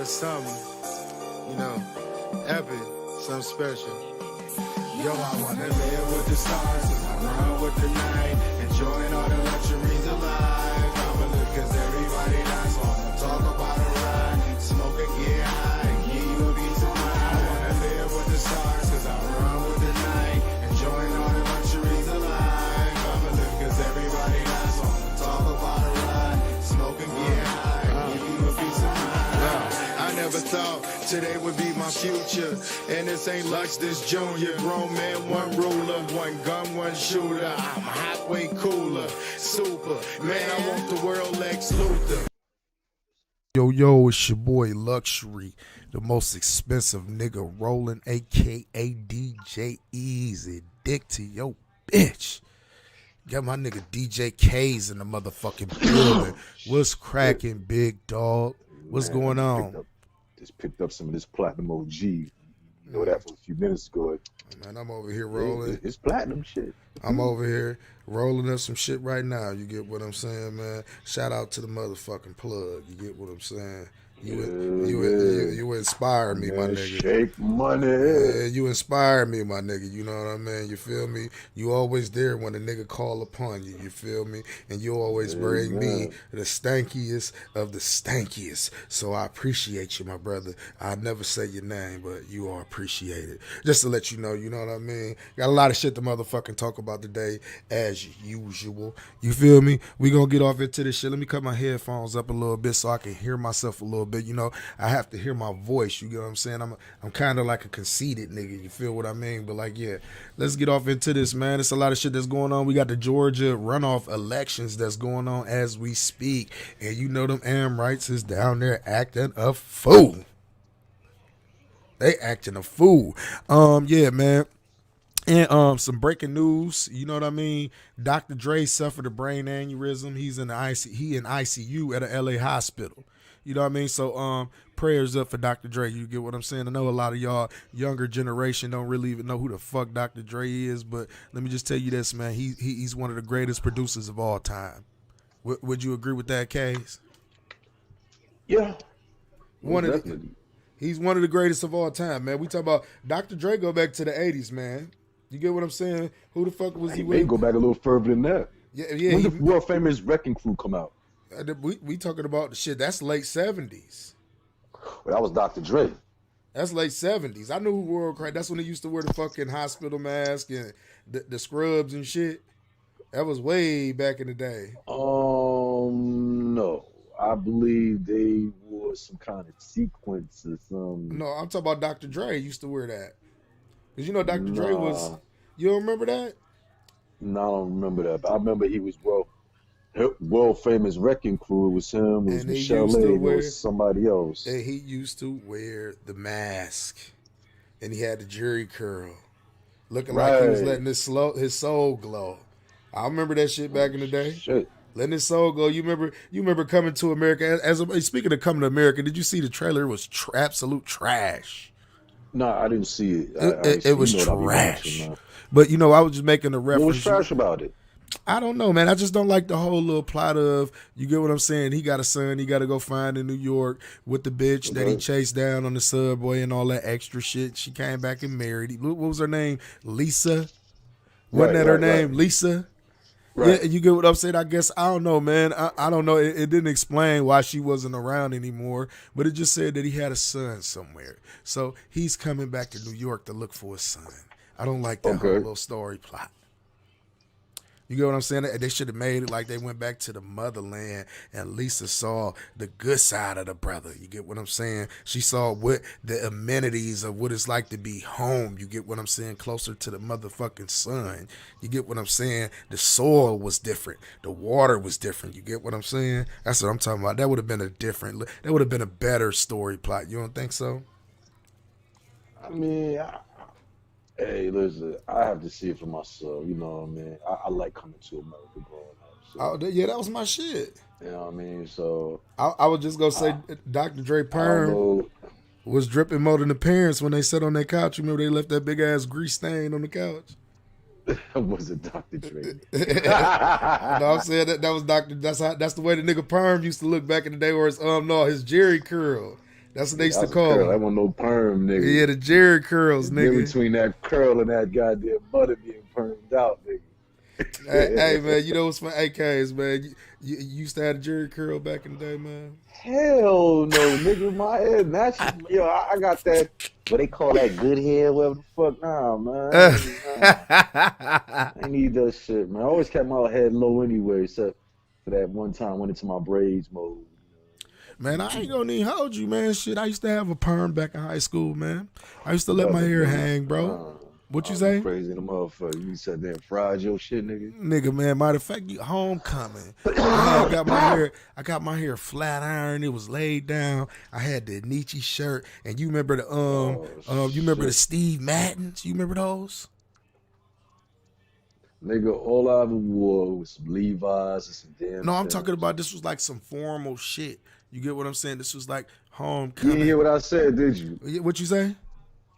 of something, you know, epic, something special. Yo, I wanna live with the stars, I run with the night, enjoying all the luxuries of life. I'ma live cause everybody nice, wanna talk about a ride, smoke and get high, and give you a piece of mind. I wanna live with the stars, cause I run with the night, enjoying all the luxuries of life. I'ma live cause everybody nice, wanna talk about a ride, smoke and get high, and give you a piece of mind. I never thought today would be my future, and this ain't Lux, this Junior. Grown man, one ruler, one gun, one shooter. I'm hot, way cooler, super. Man, I want the world Lex Luthor. Yo, it's your boy Luxury, the most expensive nigga rolling, aka DJ Easy. Dick to your bitch. Got my nigga DJ K's in the motherfucking building. What's cracking, big dog? What's going on? Just picked up some of this platinum OG. You know that from a few minutes ago. Man, I'm over here rolling. It's platinum shit. I'm over here rolling up some shit right now. You get what I'm saying, man? Shout out to the motherfucking plug. You get what I'm saying? You inspire me, my nigga. Shake money. Yeah, you inspire me, my nigga. You know what I mean? You feel me? You always there when a nigga call upon you. You feel me? And you always bring me the stankiest of the stankiest. So I appreciate you, my brother. I never say your name, but you are appreciated. Just to let you know what I mean? Got a lot of shit to motherfucking talk about today, as usual. You feel me? We gonna get off into this shit. Let me cut my headphones up a little bit so I can hear myself a little bit. You know, I have to hear my voice. You get what I'm saying? I'm kind of like a conceited nigga. You feel what I mean? But like, yeah, let's get off into this, man. It's a lot of shit that's going on. We got the Georgia runoff elections that's going on as we speak, and you know them Amrites is down there acting a fool. They acting a fool. Yeah, man. And some breaking news, you know what I mean? Dr. Dre suffered a brain aneurysm. He's in the ICU at a LA hospital. You know what I mean? So prayers up for Dr. Dre. You get what I'm saying? I know a lot of y'all younger generation don't really even know who the fuck Dr. Dre is, but let me just tell you this, man. He's one of the greatest producers of all time. Would you agree with that, Case? Yeah. He's one of the greatest of all time, man. We talk about Dr. Dre go back to the 80s, man. You get what I'm saying? Who the fuck was he with? May go back a little further than that. Yeah. When did the world famous Wrecking Crew come out? We talking about the shit. That's late 70s. Well, that was Dr. Dre. That's late 70s. I knew who World Crack. That's when they used to wear the fucking hospital mask and the scrubs and shit. That was way back in the day. No. I believe they wore some kind of sequence or something. No, I'm talking about Dr. Dre used to wear that. Because you know Dr. Dre was... You don't remember that? No, I don't remember that. But I remember he was world famous Wrecking Crew. It was him, it was Michelle, it was somebody else. And he used to wear the mask. And he had the jerry curl. Looking like he was letting his soul glow. I remember that shit back in the day. Shit. Letting his soul go. You remember Coming to America? Speaking of Coming to America, did you see the trailer? It was absolute trash. No, I didn't see it. It was trash. But, you know, I was just making a reference. What was trash about it? I don't know, man. I just don't like the whole little plot of, you get what I'm saying? He got a son he got to go find in New York with the bitch that he chased down on the subway and all that extra shit. She came back and married. What was her name? Lisa? Wasn't that her name? Lisa? Right. Yeah, you get what I'm saying? I guess, I don't know, man. I don't know. It didn't explain why she wasn't around anymore, but it just said that he had a son somewhere. So he's coming back to New York to look for his son. I don't like that whole little story plot. You get what I'm saying? They should have made it like they went back to the motherland and Lisa saw the good side of the brother. You get what I'm saying? She saw what the amenities of what it's like to be home. You get what I'm saying? Closer to the motherfucking sun. You get what I'm saying? The soil was different. The water was different. You get what I'm saying? That's what I'm talking about. That would have been a better story plot. You don't think so? I mean, hey, listen, I have to see it for myself. You know what I mean? I like Coming to America growing up. So. Yeah, that was my shit. You know what I mean? So I was just going to say Dr. Dre Perm was dripping more than the parents when they sat on that couch. You remember they left that big-ass grease stain on the couch? Was it Dr. Dre? No, I'm saying that was Dr. That's the way the nigga Perm used to look back in the day, where his his Jerry curl. That's what they Yeah, used that to was a call curl. That them. wasn't no perm, nigga. Yeah, the Jerry curls, The difference nigga. between that curl and that goddamn butter being permed out, Hey, nigga. man, you know what's my AKs, man? You used to have a Jerry curl back in the day, man. Hell no, nigga. My head naturally, yo, I got that. What they call that good hair, whatever the fuck. Nah, man. I ain't need that shit, man. I always kept my head low anyway, except for that one time I went into my braids mode. Man, I ain't gonna even hold you, man. Shit, I used to have a perm back in high school, man. I used to let my Never, hair nigga. hang, bro. Uh, What you you say? crazy in the motherfucker. You said that fried your shit, nigga. Nigga, man, matter of fact, you homecoming. I got my hair flat iron. It was laid down. I had the Nietzsche shirt, and you remember the Oh you remember the shit, Steve Maddens? You remember those? nigga. All I ever wore was some Levi's and some damn No, I'm talking Timbs. about this was like some formal shit. You get what I'm saying? This was like You didn't homecoming. hear what I said, did you? What you say?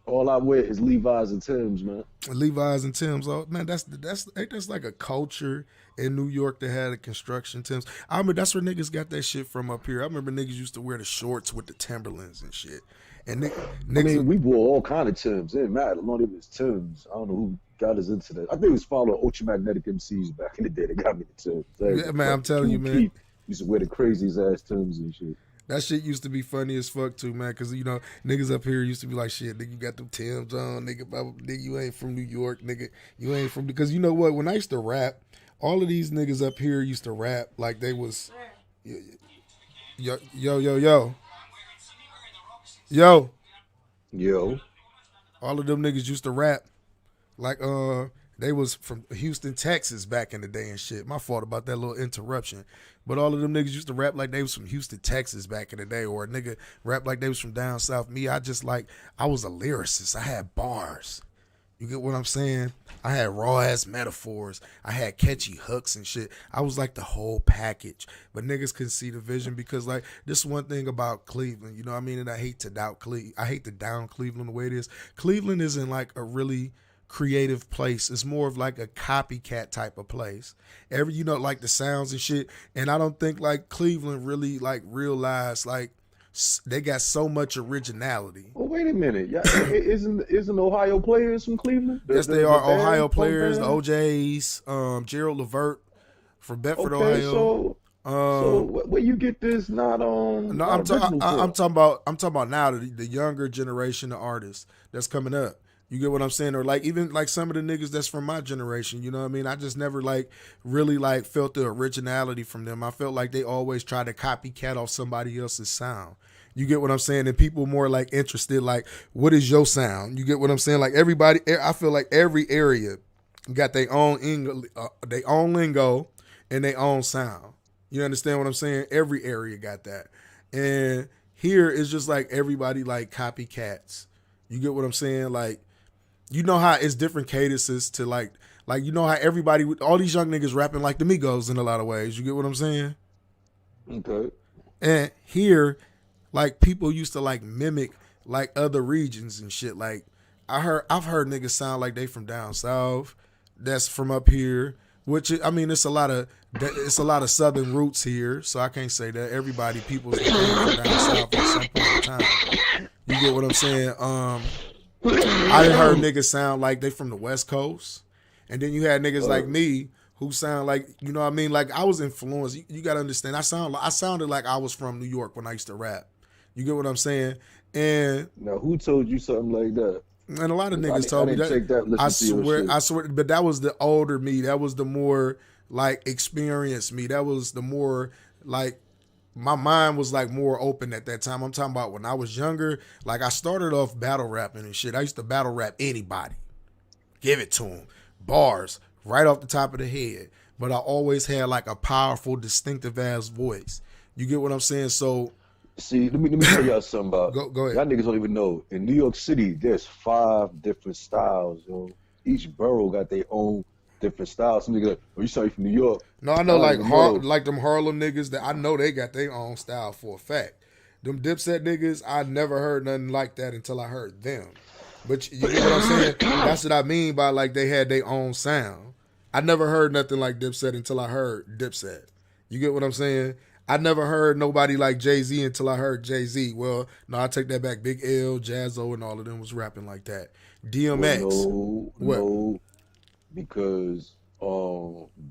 All I wear is Levi's and Timbs, man. Levi's and Tim's. Oh man, that's like a culture in New York that had a construction Tim's. I remember that's where niggas got that shit from up here. I remember niggas used to wear the shorts with the Timberlands and shit. And I niggas, mean, we wore all kind of Timbs. It didn't matter. Long as it was Timbs. I don't know who got us into that. I think it was following Ultramagnetic MCs back in the day that got me the Timbs. yeah, man, I'm telling you, man. Pete used to wear the craziest ass Timbs and shit. That shit used to be funny as fuck too, man. Cause you know niggas up here used to be like, shit, nigga, you got them Timbs on, nigga, you ain't from New York, nigga, you ain't from. Because you know what? When I used to rap, all of these niggas up here used to rap like they was, yo, yo, yo, yo, yo. Yo, All of them niggas used to rap like they was from Houston, Texas back in the day and shit. My fault about that little interruption. But all of them niggas used to rap like they was from Houston, Texas back in the day, or a nigga rap like they was from down south. Me, I was a lyricist. I had bars. You get what I'm saying? I had raw ass metaphors. I had catchy hooks and shit. I was like the whole package. But niggas couldn't see the vision because like this one thing about Cleveland, you know what I mean? And I hate to down Cleveland the way it is. Cleveland isn't like a really creative place. It's more of like a copycat type of place. Like the sounds and shit. And I don't think like Cleveland really like realized like they got so much originality. well, wait a minute. Yeah, isn't Ohio players from Cleveland? Yes, they are band, Ohio punk players, the band? OJs, Gerald Levert from Bedford, Okay, Ohio. so where you get this not No, not original I'm from? talking about now the younger generation of artists that's coming up. You get what I'm saying? Or like even like some of the niggas that's from my generation, you know what I mean? I just never like really like felt the originality from them. I felt like they always try to copycat off somebody else's sound. You get what I'm saying? And people more like interested, like, what is your sound? You get what I'm saying? Like everybody, I feel like every area got their own lingo and their own sound. You understand what I'm saying? Every area got that. And here it's just like everybody like copycats. You get what I'm saying? Like, you know how it's different cadences to like you know how everybody, all these young niggas rapping like the Migos in a lot of ways. You get what I'm saying? Okay. And here, like people used to like mimic like other regions and shit. Like I've heard niggas sound like they from down south, that's from up here. Which I mean, it's a lot of southern roots here, so I can't say that people's from down south at some point in time. You get what I'm saying? I done heard niggas sound like they from the West Coast, and then you had niggas like me who sound like, you know what I mean? Like I was influenced. You got to understand. I sounded like I was from New York when I used to rap. You get what I'm saying? And Now, who told you something like that? a lot of niggas told me didn't that. take that. Listen to your shit. I swear, but that was the older me. That was the more like experienced me. That was the more like my mind was like more open at that time. I'm talking about when I was younger. Like I started off battle rapping and shit. I used to battle rap anybody, give it to them, bars right off the top of the head. But I always had like a powerful, distinctive ass voice. You get what I'm saying? So See, let me tell y'all something about. Go ahead. Y'all niggas don't even know. In New York City, there's 5 different styles, yo. Each borough got their own different styles. Some nigga, oh, you sorry from New York. No, I know I don't even know. like them Harlem niggas that I know they got their own style for a fact. Them Dipset niggas, I never heard nothing like that until I heard them. But you get what I'm saying? That's what I mean by like they had their own sound. I never heard nothing like Dipset until I heard Dipset. You get what I'm saying? I never heard nobody like Jay-Z until I heard Jay-Z. Well, no, I take that back. Big L, Jazzo, and all of them was rapping like that. Well, DMX. no, What? no, because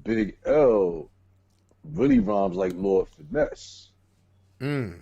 Big L really rhymes like Lord Finesse. Mm.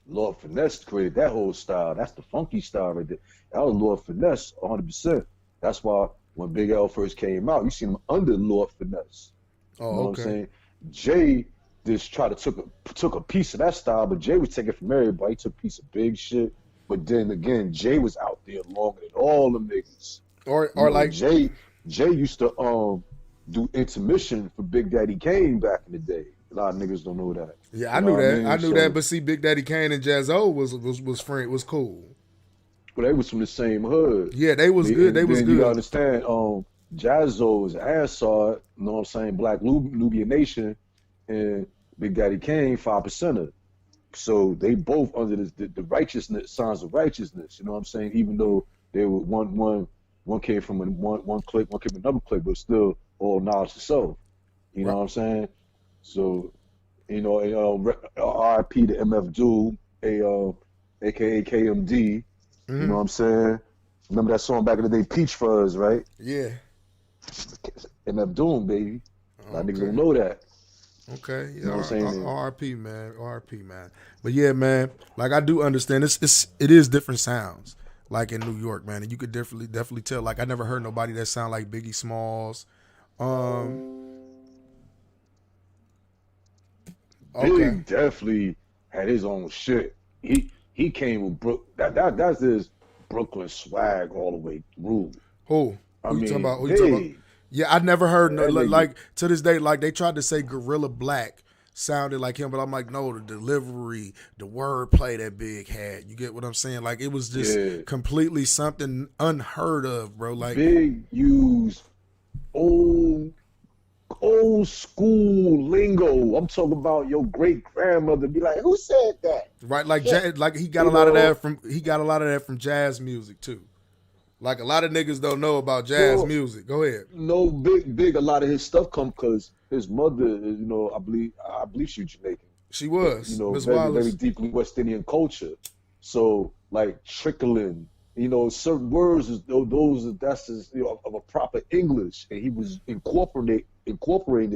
Lord Finesse created that whole style. That's the funky style right there. That was Lord Finesse, 100%. That's why when Big L first came out, you seen him under Lord Finesse. Oh, You know what I'm okay. saying? Jay just tried to took a piece of that style, but Jay was taking from everybody. He took a piece of big shit. But then again, Jay was out there longer than all them niggas. Or You know, like, Jay used to do intermission for Big Daddy Kane back in the day. A lot of niggas don't know that. yeah, I You knew know what I that. I mean? knew that. So, But see, Big Daddy Kane and Jazzo was cool. but they was from the same hood. Yeah, they was good. They And was then you gotta good. understand, Jazzo is Assad, you know what I'm saying, Black Nubian Nation, and Big Daddy Kane, 5%er. So they both under the righteousness, signs of righteousness, you know what I'm saying? Even though they were one came from one clique, one came from another clique, but still all knowledge to self. You know Right. what I'm saying? So, you know, RIP to MF Doom, aka KMD, you know Hmm. what I'm saying? Remember that song back in the day, Peach Fuzz, right? Yeah. MF Doom, baby. A lot of niggas Okay. don't know that. Okay. You Yeah. know what I'm saying? And RP man. RP man. But yeah, man. Like I do understand. It is different sounds. Like in New York, man, and you could definitely tell. Like I never heard nobody that sound like Biggie Smalls. Um. Okay. Big definitely had his own shit. He came with that's his Brooklyn swag all the way through. Who? I Who you talking mean, about? Who you talking about? big. Yeah, I never heard no That nigga, like to this day. Like they tried to say Gorilla Black sounded like him, but I'm like, no, the delivery, the wordplay that Big had. You get what I'm saying? Like it was just yeah. completely something unheard of, bro. Like Big used old old school lingo. I'm talking about your great grandmother be like, who said that? right, like Yeah. like he got a You lot of know, that from jazz music too. Like a lot of niggas don't know about jazz well, music. Go ahead. no, big. A lot of his stuff come because his mother, you know, I believe she's Jamaican. She But you was know, Miss very Wallace. deeply West Indian culture. So like trickling, you know, certain words is those that's his, you know, of a proper English, and he was incorporating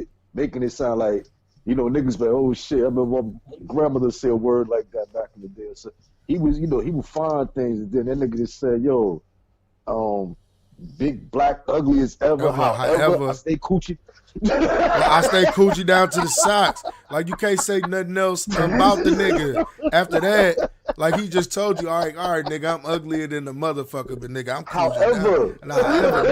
it, making it sound like, you know, niggas like, oh shit, I remember my grandmother said a word like that back in the day. So he was, you know, he would find things, and then that nigga just said, yo, um, big black ugly as ever. However, I However, stay coochie. I stay coochie down to the socks. Like you can't say nothing else about the nigga. After that, like he just told you, all right, nigga, I'm uglier than the motherfucker, but nigga, I'm coochie down. However, And however,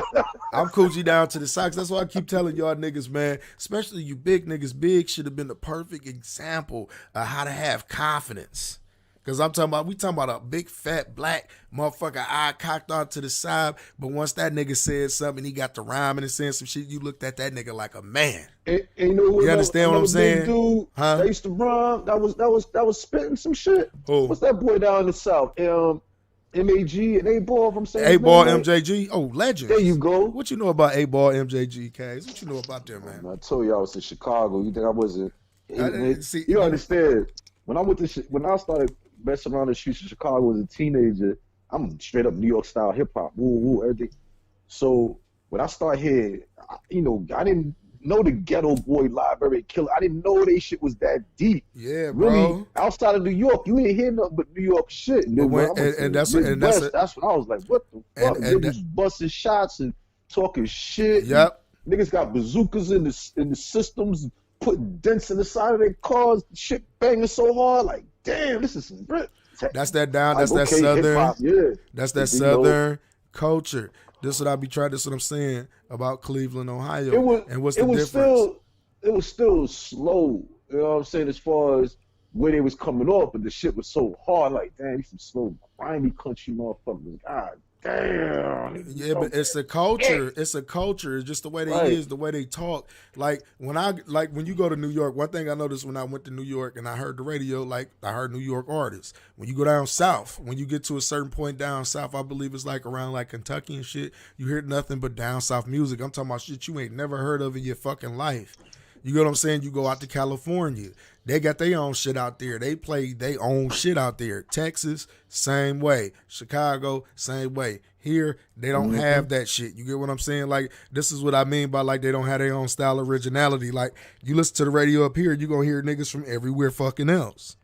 nigga, I'm coochie down to the socks. That's why I keep telling y'all niggas, man, especially you big niggas. Big should have been the perfect example of how to have confidence. Cause we talking about a big fat black motherfucker, eye cocked on to the side. But once that nigga said something, he got the rhyming and saying some shit. You looked at that nigga like a man. and you know what? You understand what I'm Another saying? big dude Huh? that used to rhyme. That was spitting some shit. Who? What's that boy down in the south? MAG and A Ball. If I'm saying A his Ball name right. MJG. Oh, legends. There you go. What you know about A Ball MJG, K's? What you know about them, man? I told you I was in Chicago. You think I wasn't? See, You don't understand. When I started messing around the streets of Chicago as a teenager, I'm straight up New York style hip hop, woo woo, everything. So when I started here, you know, I didn't know the Ghetto Boy Library Killer. I didn't know they shit was that deep. Yeah, Really, bro. outside of New York, you ain't hear nothing but New York shit. And But then when, when I went to and the that's when I was like, what the fuck? and Niggas busting shots and talking shit. Yep. And niggas got bazookas in the systems, putting dents in the side of their cars, shit banging so hard, like, damn, this is some rip. That's that down. That's Like, that okay, southern. hip-hop, yeah. That's that You know, southern culture. This is what I be trying. This is what I'm saying about Cleveland, Ohio. it was and what's it the was difference? it was still slow. You know what I'm saying, as far as where they was coming off, but the shit was so hard. Like, damn, these some slow, grimy country motherfuckers. God damn. Yeah, but it's a culture. It's a culture. It's just the way they Right. is, the way they talk. Like when you go to New York, one thing I noticed when I went to New York and I heard the radio, like I heard New York artists. When you go down south, when you get to a certain point down south, I believe it's like around like Kentucky and shit, you hear nothing but down south music. I'm talking about shit you ain't never heard of in your fucking life. You get what I'm saying? You go out to California. They got their own shit out there. They play their own shit out there. Texas, same way. Chicago, same way. Here, they don't have that shit. You get what I'm saying? Like, this is what I mean by, like, they don't have their own style of originality. Like, you listen to the radio up here, you're going to hear niggas from everywhere fucking else.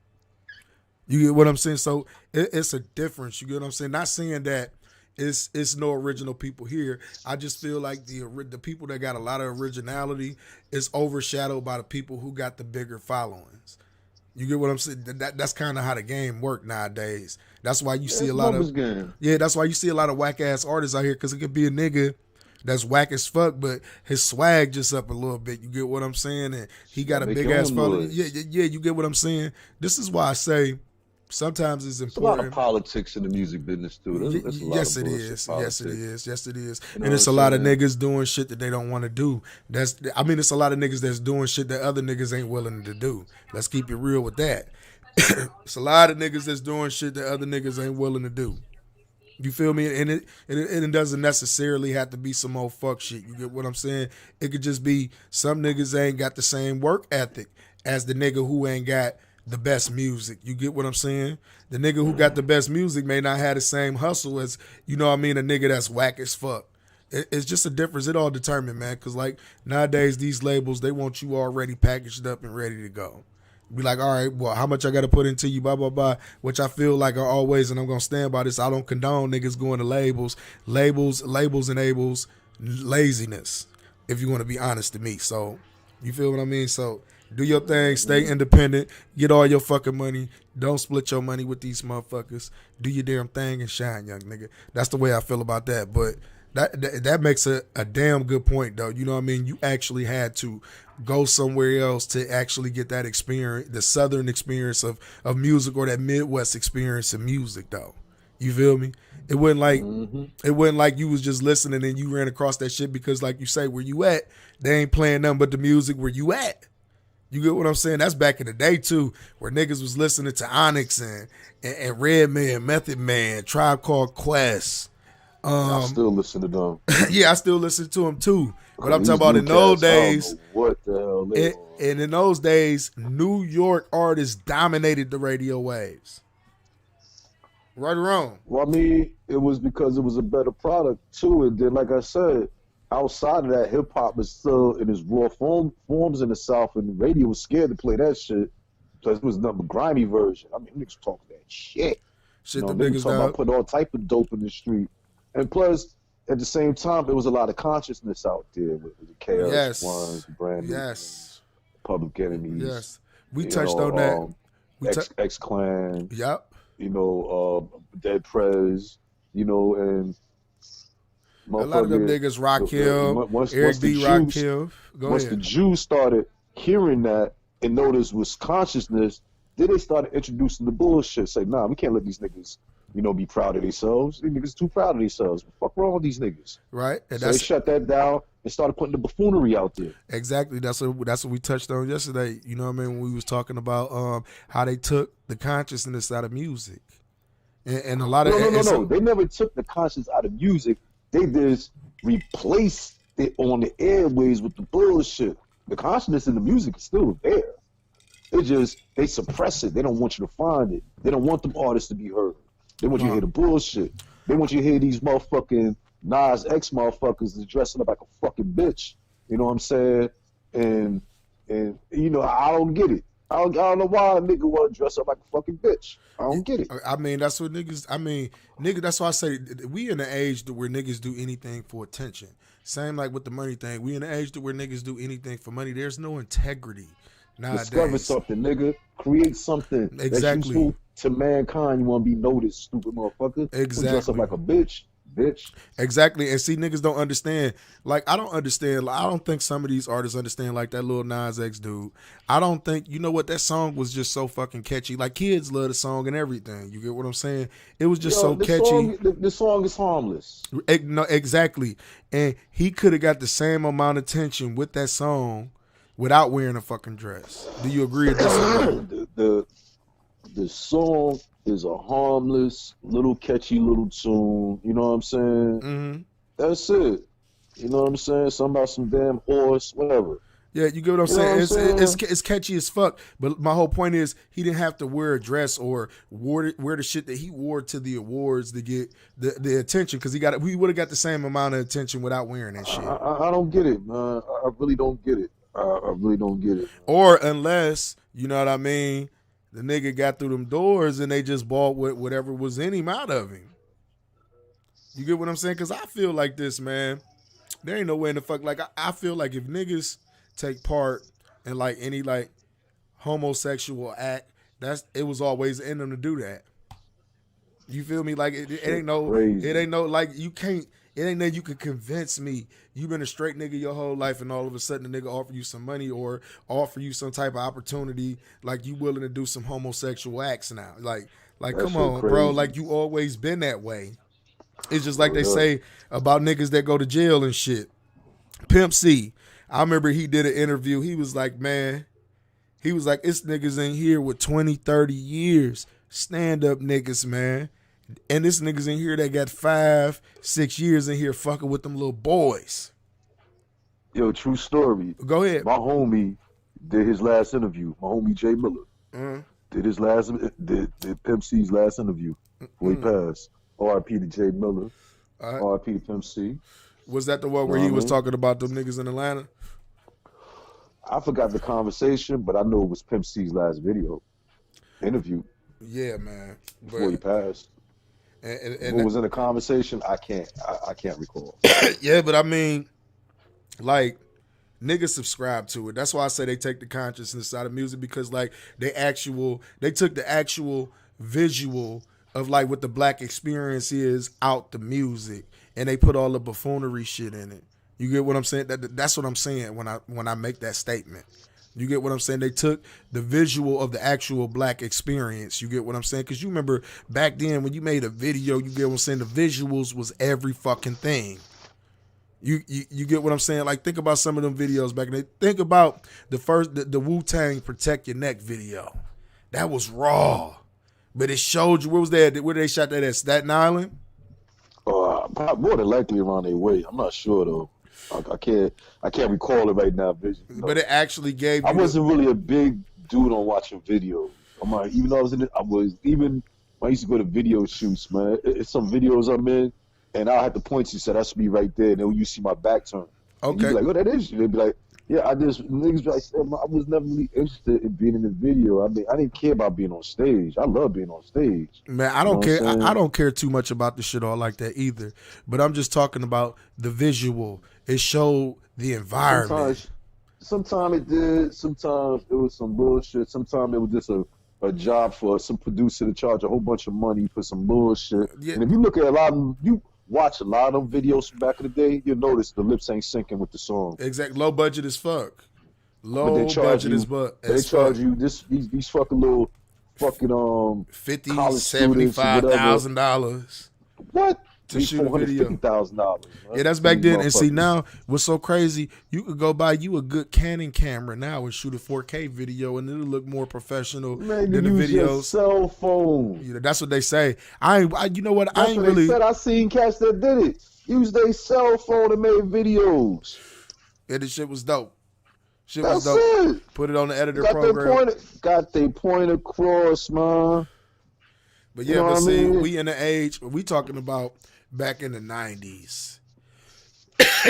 You get what I'm saying? So, it's a difference. You get what I'm saying? Not saying that it's no original people here. I just feel like the people that got a lot of originality is overshadowed by the people who got the bigger followings. You get what I'm saying? That's kind of how the game work nowadays. That's why you see a lot of that's why you see a lot of whack ass artists out here, because it could be a nigga that's whack as fuck, but his swag just up a little bit. You get what I'm saying? And he got a big ass following. Yeah. You get what I'm saying? This is why I say sometimes it's important. There's a lot of politics in the music business too. Yes, it is. And it's a lot of niggas doing shit that they don't want to do. It's a lot of niggas that's doing shit that other niggas ain't willing to do. Let's keep it real with that. It's a lot of niggas that's doing shit that other niggas ain't willing to do. You feel me? And it doesn't necessarily have to be some old fuck shit. You get what I'm saying? It could just be some niggas ain't got the same work ethic as the nigga who ain't got the best music. You get what I'm saying? The nigga who got the best music may not have the same hustle as, you know what I mean, a nigga that's whack as fuck. It's just a difference. It all determined, man. Because, like, nowadays, these labels, they want you already packaged up and ready to go. Be like, all right, well, how much I got to put into you, blah, blah, blah, which I feel like are always, and I'm going to stand by this, I don't condone niggas going to labels enables laziness, if you want to be honest to me. So, you feel what I mean? So, do your thing, stay independent, get all your fucking money, don't split your money with these motherfuckers, do your damn thing and shine, young nigga. That's the way I feel about that, but that makes a damn good point, though. You know what I mean? You actually had to go somewhere else to actually get that experience, the Southern experience of music, or that Midwest experience of music, though. You feel me? It wasn't like you was just listening and you ran across that shit because, like you say, where you at, they ain't playing nothing but the music where you at. You get what I'm saying? That's back in the day, too, where niggas was listening to Onyx and Redman, Method Man, Tribe Called Quest. I still listen to them. Yeah, I still listen to them, too. But I'm talking about in those days. What the hell? And in those days, New York artists dominated the radio waves. Right or wrong? Well, I mean, it was because it was a better product, too. And then, like I said, outside of that, hip hop is still in its raw forms in the South, and the radio was scared to play that shit because it was nothing but grimy version. I mean, niggas talk that shit. Shit, the niggas talking about putting all type of dope in the street, and plus, at the same time, there was a lot of consciousness out there with the KRS Ones, Brand New, Public Enemies. Yes, we touched on that. X Clan. Yep. You know, Dead Prez. You know, and a lot of them niggas, Rakim, Eric B. Rakim. Once the Jews started hearing that and noticed was consciousness, then they started introducing the bullshit. Say, nah, we can't let these niggas, be proud of themselves. These niggas too proud of themselves. What the fuck wrong with these niggas? Right. And so they shut that down and started putting the buffoonery out there. Exactly. That's what we touched on yesterday. You know what I mean? When we was talking about how they took the consciousness out of music. And a lot of No. They never took the conscience out of music. They just replaced it on the airways with the bullshit. The consciousness in the music is still there. They suppress it. They don't want you to find it. They don't want them artists to be heard. They want you to hear the bullshit. They want you to hear these motherfucking Nas X motherfuckers that's dressing up like a fucking bitch. You know what I'm saying? And I don't get it. I don't know why a nigga want to dress up like a fucking bitch. I don't get it. I mean, that's what niggas. Nigga. That's why I say we in the age where niggas do anything for attention. Same like with the money thing. We in the age where niggas do anything for money. There's no integrity nowadays. Discover something, nigga. Create something that's useful to mankind. You want to be noticed, stupid motherfucker. Exactly. Dress up like a bitch. Exactly. And see, niggas don't understand. Like, I don't understand. Like, I don't think some of these artists understand, like that little Nas X dude. I don't think, you know what, that song was just so fucking catchy. Like, kids love the song and everything. You get what I'm saying? It was just so catchy. The song is harmless. No, exactly. And he could have got the same amount of attention with that song without wearing a fucking dress. Do you agree or disagree? The song is a harmless, little catchy little tune. You know what I'm saying? Mm-hmm. That's it. You know what I'm saying? Something about some damn horse, whatever. Yeah, you get what I'm You know saying? what I'm saying? It's catchy as fuck. But my whole point is he didn't have to wear a dress or wear the shit that he wore to the awards to get the attention because we would have got the same amount of attention without wearing that shit. I don't get it, man. I really don't get it. I really don't get it. Or unless, you know what I mean, the nigga got through them doors and they just bought whatever was in him out of him. You get what I'm saying? Because I feel like this, man. There ain't no way in the fuck. Like, I feel like if niggas take part in, like, any, like, homosexual act, it was always in them to do that. You feel me? Like, it ain't no, Crazy. it ain't no, like, you can't, it ain't that you can convince me you been a straight nigga your whole life and all of a sudden a nigga offer you some money or offer you some type of opportunity, like you willing to do some homosexual acts now. Like That come shit on, crazy. bro. Like, you always been that way. It's just like they say about niggas that go to jail and shit. Pimp C, I remember he did an interview. He was like, man, it's niggas in here with 20, 30 years. Stand up niggas, man. And this niggas in here that got 5, 6 years in here fucking with them little boys. Yo, true story. Go ahead. My homie did his last interview. My homie Jay Miller did Pimp C's last interview before he passed. R.I.P. to Jay Miller. All right. R.I.P. to Pimp C. Was that the one where he was talking about them niggas in Atlanta? I forgot the conversation, but I know it was Pimp C's last interview Yeah, man. before he passed. And what was in the conversation? I can't recall. yeah, but I mean, like, niggas subscribe to it. That's why I say they take the consciousness out of music because, like, they took the actual visual of, like, what the black experience is out the music, and they put all the buffoonery shit in it. You get what I'm saying? That's what I'm saying when I make that statement. You get what I'm saying? They took the visual of the actual black experience. You get what I'm saying? Because you remember back then when you made a video, you get what I'm saying? The visuals was every fucking thing. You get what I'm saying? Like, think about some of them videos back then. Think about the Wu-Tang Protect Your Neck video. That was raw. But it showed you, where was that? Where they shot that at? Staten Island? More than likely around their way. I'm not sure though. I can't recall it right now, Vision. But it actually gave you. I wasn't really a big dude on watching videos. Even though I was in it, when I used to go to video shoots, man. It's some videos I'm in, and I'll have to point to you, so that should be right there. And then when you see my back turn, and you be like, "Oh, that is you." They'd be like, "Yeah, niggas be like, I was never really interested in being in the video. I mean, I didn't care about being on stage. I love being on stage. Man, I don't care. I don't care too much about the shit all like that either. But I'm just talking about the visual. It showed the environment. Sometimes it did. Sometimes it was some bullshit. Sometimes it was just a job for some producer to charge a whole bunch of money for some bullshit. Yeah. And if you look at you watch a lot of them videos from back in the day, you'll notice the lips ain't syncing with the song. Exactly. Low budget as fuck. Low budget as fuck. They charge you these fucking little fucking $50,000, $75,000. What? To shoot a video. $50,000. Yeah, that's back then. And see, now what's so crazy? You could go buy you a good Canon camera now and shoot a 4K video, and it'll look more professional than the videos. Your cell phone. You know, that's what they say. You know what? That's what they said. I seen cats that did it. Use their cell phone and made videos. Yeah, this shit was dope. That's it. Put it on the editor program. Got they point across, man. But yeah, but see, we in the age, we talking about back in the 90s.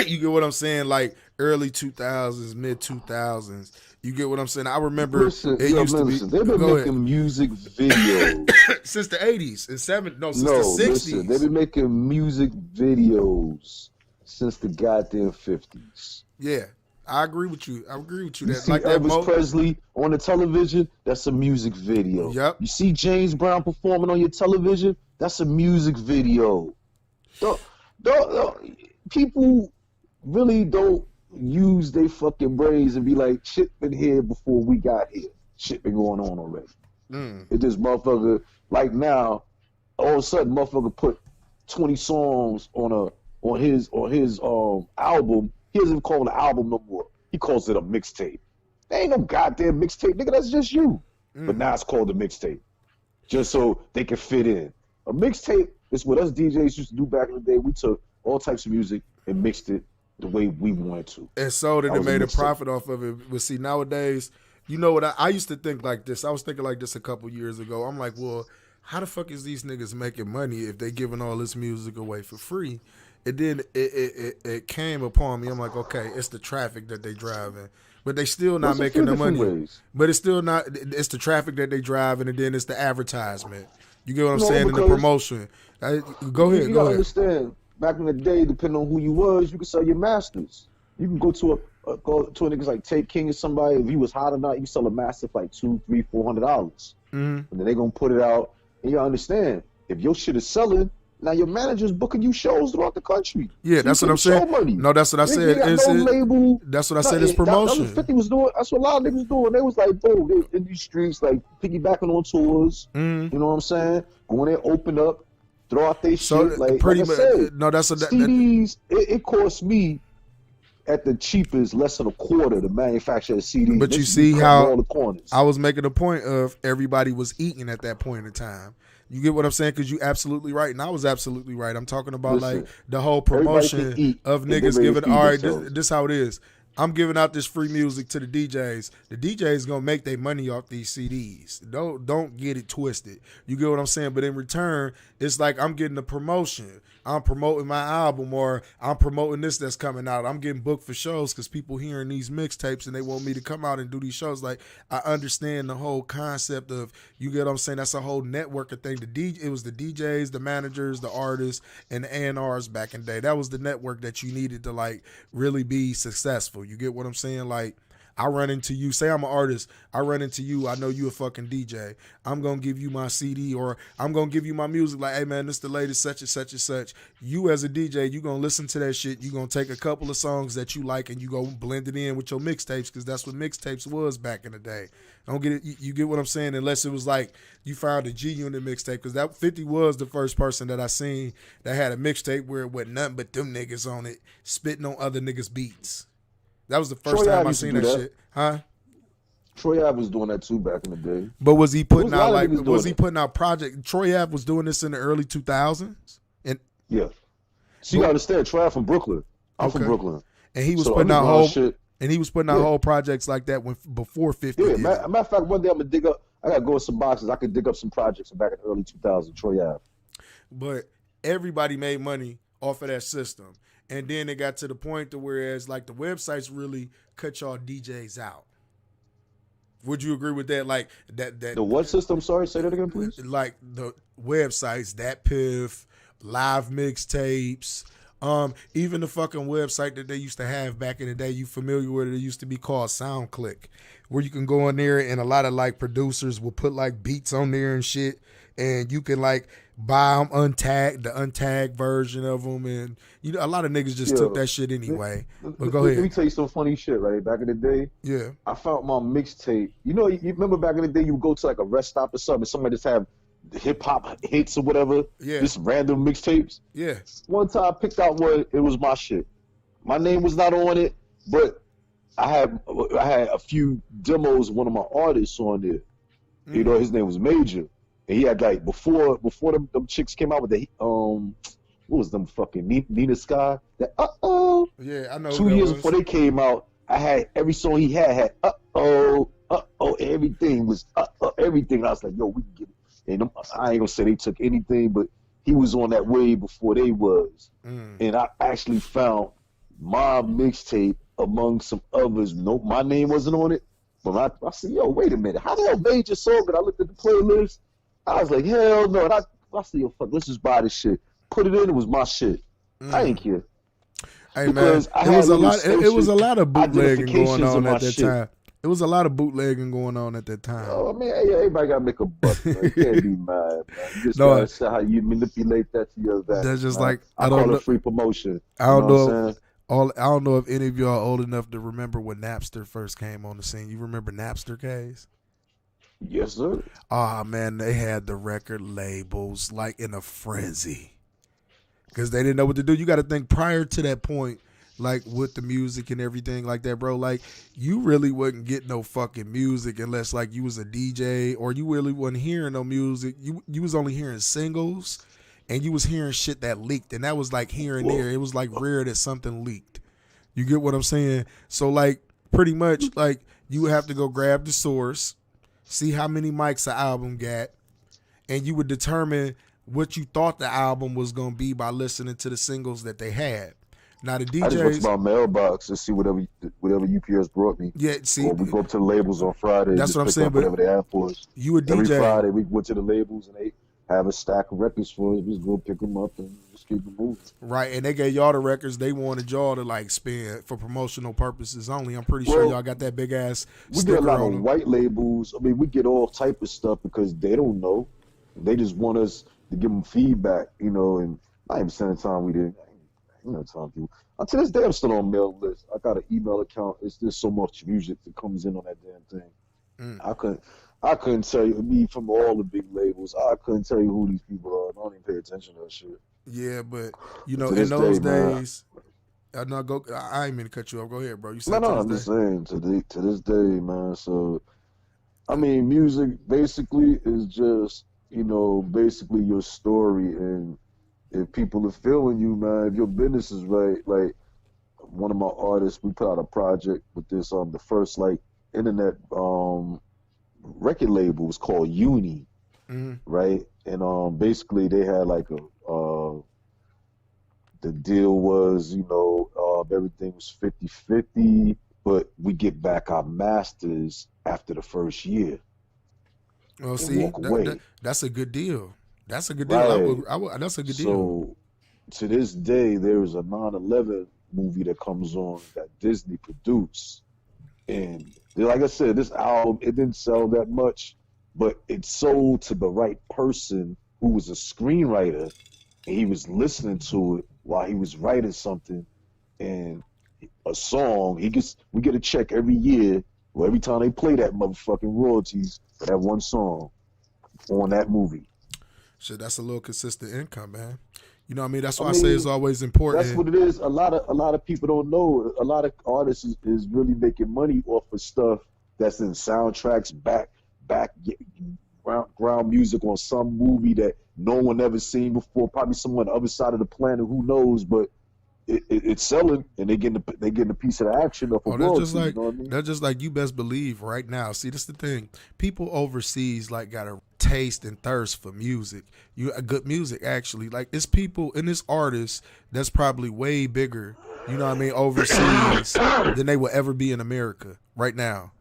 You get what I'm saying? Like early 2000s, mid 2000s. You get what I'm saying? I remember they've been making music videos since the 80s and since the 60s. They've been making music videos since the goddamn 50s. Yeah, I agree with you. You see Elvis Presley on the television, that's a music video. Yep. You see James Brown performing on your television, that's a music video. People really don't use their fucking brains and be like, shit been here before we got here. Shit been going on already. It just motherfucker, like now, all of a sudden motherfucker put 20 songs on his album. He doesn't even call it an album no more. He calls it a mixtape. There ain't no goddamn mixtape, nigga. That's just you. But now it's called a mixtape, just so they can fit in. A mixtape is what us DJs used to do back in the day. We took all types of music and mixed it the way we wanted to. And sold it That and was a made a mixtape. profit off of it. But see, nowadays, you know what? I used to think like this. I was thinking like this a couple years ago. I'm like, well, how the fuck is these niggas making money if they giving all this music away for free? And then it came upon me. I'm like, okay, it's the traffic that they driving. But they still not There's a making few the money. different ways. But it's still not. It's the traffic that they driving, and then it's the advertisement. You get what I'm No, saying? And the because promotion. Go ahead. You Go gotta ahead. understand. Back in the day, depending on who you was, you could sell your masters. You can go to a niggas like Take King or somebody. If he was hot or not, you can sell a master for like $200, $300, $400. And then they gonna put it out. And you understand, if your shit is selling, now your manager's booking you shows throughout the country. Yeah, So that's you what I'm getting show saying. money. No, that's what I You said. got It's no it- label. That's what I said. It's That was promotion. 50 was doing. That's what a lot of niggas doing. They was like, bro, they in these streets, like piggybacking on tours. You know what I'm saying? Going there, open up, throw out their So shit. Like, pretty like I much. said, No, that's what. CDs. It cost me at the cheapest less than a quarter to manufacture a CD. But This you is see cutting how all the corners. I was making a point of everybody was eating at that point in time. You get what I'm saying? Because you absolutely right, and I was absolutely right. I'm talking about Listen, like the whole everybody promotion can eat of if they niggas ready to giving. feed All right, themselves. this how it is. I'm giving out this free music to the DJs. The DJs gonna make their money off these CDs. Don't get it twisted. You get what I'm saying? But in return, it's like I'm getting a promotion. I'm promoting my album, or I'm promoting this that's coming out. I'm getting booked for shows because people hearing these mixtapes and they want me to come out and do these shows. Like, I understand the whole concept of, you get what I'm saying? That's a whole networking thing. It was the DJs, the managers, the artists, and the A&Rs back in the day. That was the network that you needed to like really be successful. You get what I'm saying? Like, I run into you. Say I'm an artist. I run into you. I know you a fucking DJ. I'm going to give you my CD, or I'm going to give you my music. Like, hey, man, this the latest such and such and such. You as a DJ, you going to listen to that shit. You going to take a couple of songs that you like and you go blend it in with your mixtapes, because that's what mixtapes was back in the day. Don't get it. You get what I'm saying? Unless it was like you found a G Unit mixtape, because that 50 was the first person that I seen that had a mixtape where it wasn't nothing but them niggas on it spitting on other niggas' beats. That was the first Troy time Ave I used to seen do that that. shit. Huh? Troy Ave was doing that too back in the day. But was he putting There was a out lot of like, niggas was doing he it. putting out project? Troy Ave was doing this in the early 2000s, and Yeah. So you gotta understand, Troy Ave from Brooklyn. I'm from Okay. Brooklyn. he was So putting out underground whole shit. and he was putting out Yeah. whole projects like that when before 50. Yeah, did it. matter of fact, one day I'm gonna dig up. I gotta go in some boxes. I could dig up some projects from back in the early 2000s. Troy Ave. But everybody made money off of that system, and then it got to the point to whereas like the websites really cut y'all DJs out. Would you agree with that? Like that The what system? Sorry, say that again, please. like the websites, that Piff, live mixtapes, even the fucking website that they used to have back in the day. You familiar with it? It used to be called SoundClick, where you can go in there and a lot of like producers will put like beats on there and shit, and you can like buy them untagged, the untagged version of them, and you know a lot of niggas just Yo, took that shit anyway. But go Let me ahead. tell you some funny shit, right? Back in the day, Yeah, I found my mixtape. You know, you remember back in the day, you would go to like a rest stop or something, and somebody just have hip hop hits or whatever. Yeah. Just random mixtapes. yeah. One time I picked out one, it was my shit. My name was not on it, but I had a few demos of one of my artists on there. You know, his name was Major. And he had like before them chicks came out with the what was them fucking Nina Sky? That Yeah, I know. who 2 that years was. before they came out, I had every song he had everything was everything. And I was like, yo, we can get it. And I ain't gonna say they took anything, but he was on that wave before they was. And I actually found my mixtape among some others. Nope, my name wasn't on it. But I said, yo, wait a minute. How the hell Major song? And I looked at the playlist. I was like, hell no. And I said, yo, fuck, let's just buy this shit. Put it in. It was my shit. I ain't care. Hey man, Because I it had was a little lot. It was a lot of bootlegging identifications going of on my at that shit. time. It was a lot of bootlegging going on at that time. Oh, I mean, hey, everybody gotta make a buck, man. You can't be mad, man. You just No, gotta see how you manipulate that to your advantage. That's just man. like, I I don't call know- it free promotion. I don't You know what know. I'm saying? I don't know if any of y'all are old enough to remember when Napster first came on the scene. You remember Napster, Case? Yes, sir. Ah, man, they had the record labels like in a frenzy because they didn't know what to do. You got to think prior to that point, like with the music and everything like that, bro. Like you really wouldn't get no fucking music unless like you was a DJ, or you really wasn't hearing no music. You was only hearing singles, and you was hearing shit that leaked, and that was like here and there. It was like rare that something leaked. You get what I'm saying? So like pretty much like you would have to go grab the source, see how many mics the album got, and you would determine what you thought the album was gonna be by listening to the singles that they had. Now the I just went to DJs, my mailbox and see whatever UPS brought me. yeah, see, Or we go up to the labels on Friday and that's just what I'm pick saying. up But whatever they have for us. you a Every DJ, Friday we went to the labels and they have a stack of records for us. We just go pick them up and just keep it moving. right? And they gave y'all the records they wanted y'all to like spend for promotional purposes only. I'm pretty sure Well, y'all got that big ass We get a sticker lot on of them. white labels. I mean, we get all type of stuff because they don't know. They just want us to give them feedback, you know. And I ain't saying the time we did. You know, time people. To this day, I'm still on mail list. I got an email account. It's just so much music that comes in on that damn thing. I couldn't tell you. Me from all the big labels, I couldn't tell you who these people are. I don't even pay attention to that shit. Yeah, but you know, To in this those day, man. days, no, go. I ain't mean to cut you off. Go ahead, bro. You No, said no, to I'm this just day. saying to this day, man. So, I mean, music basically is just, you know, basically your story. And if people are feeling you, man, if your business is right, like one of my artists, we put out a project with this, the first like internet record label was called Uni, right? And basically they had like the deal was, you know, everything was 50-50, but we get back our masters after the first year Well, and see, walk away. that's a good deal. That's a good deal. Right. I would. That's a good deal. So to this day, there is a 9/11 movie that comes on that Disney produced. And like I said, this album, it didn't sell that much, but it sold to the right person who was a screenwriter, and he was listening to it while he was writing something and a song. We get a check every year, or every time they play that motherfucking royalties for that one song on that movie. Shit, that's a little consistent income, man. You know what I mean? That's why I, I say mean, it's always important. That's what it is. A lot of people don't know. A lot of artists is really making money off of stuff that's in soundtracks, background music on some movie that no one ever seen before. Probably someone on the other side of the planet, who knows? But it's selling, and they getting a piece of the action off of Oh, that's royalties. just like You know what I mean? that's just like you best believe right now. See, this the thing. People overseas like got a taste and thirst for music. Good music actually. Like it's people and it's artists that's probably way bigger, you know what I mean, overseas than they will ever be in America right now.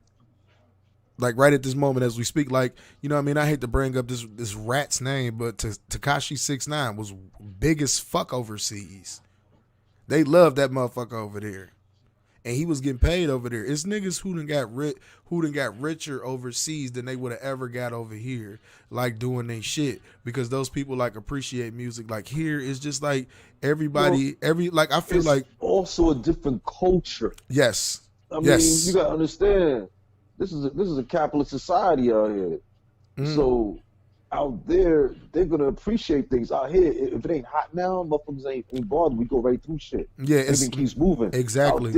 Like right at this moment as we speak, like, you know what I mean, I hate to bring up this rat's name, but Tekashi 6ix9ine was big as fuck overseas. They love that motherfucker over there. And he was getting paid over there. It's niggas who done got richer overseas than they would have ever got over here, like doing their shit. Because those people like appreciate music. Like here, it's just like everybody, I feel It's like also a different culture. yes. I mean, Yes. you gotta understand, this is a capitalist society out here. So out there, they're gonna appreciate things. Out here, if it ain't hot now, motherfuckers ain't bothered. We go right through shit. Yeah, Everything keeps moving. exactly.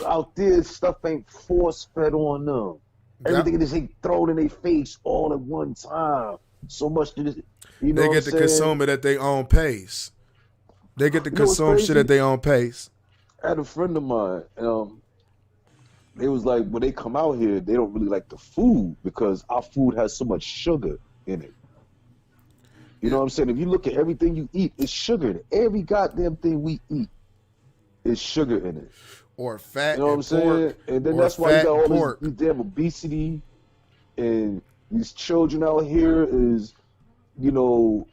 Out there, stuff ain't force fed on them. Everything just ain't thrown in their face all at one time. So much that you know. They what get I'm to consume saying? it at their own pace. They get to You know what's consume shit crazy? at their own pace. I had a friend of mine. It was like when they come out here, they don't really like the food because our food has so much sugar in it. You know what I'm saying? If you look at everything you eat, it's sugar in it. Every goddamn thing we eat is sugar in it. Or fat You know what I'm and saying? pork. And then Or that's why you fat got and all pork. this damn obesity, and these children out here is, you know,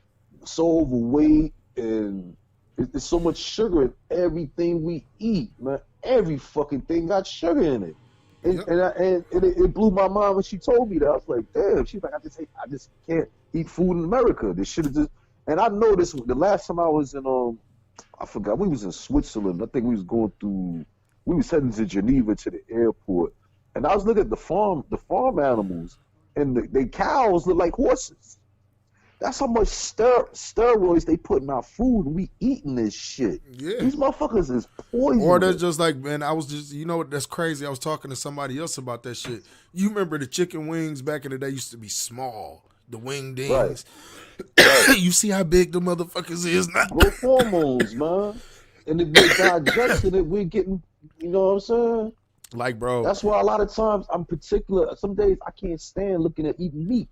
so overweight, and it's so much sugar in everything we eat, man. Every fucking thing got sugar in it. And, Yep. and it blew my mind when she told me that. I was like, damn. She's like, I just can't eat food in America. This shit is just. And I noticed the last time I was in I forgot, we was in Switzerland. I think we was heading to Geneva to the airport, and I was looking at the farm animals, and the cows look like horses. That's how much steroids they put in our food. We eating this shit. Yeah. These motherfuckers is poison. Or that's just like, man, I was just, you know what, that's crazy. I was talking to somebody else about that shit. You remember the chicken wings back in the day used to be small, the wing dings. Right. You see how big the motherfuckers is now? Growth hormones, man. And if we're digesting it, we're getting You know what I'm saying? Like, bro. That's why a lot of times I'm particular. Some days I can't stand looking at eating meat.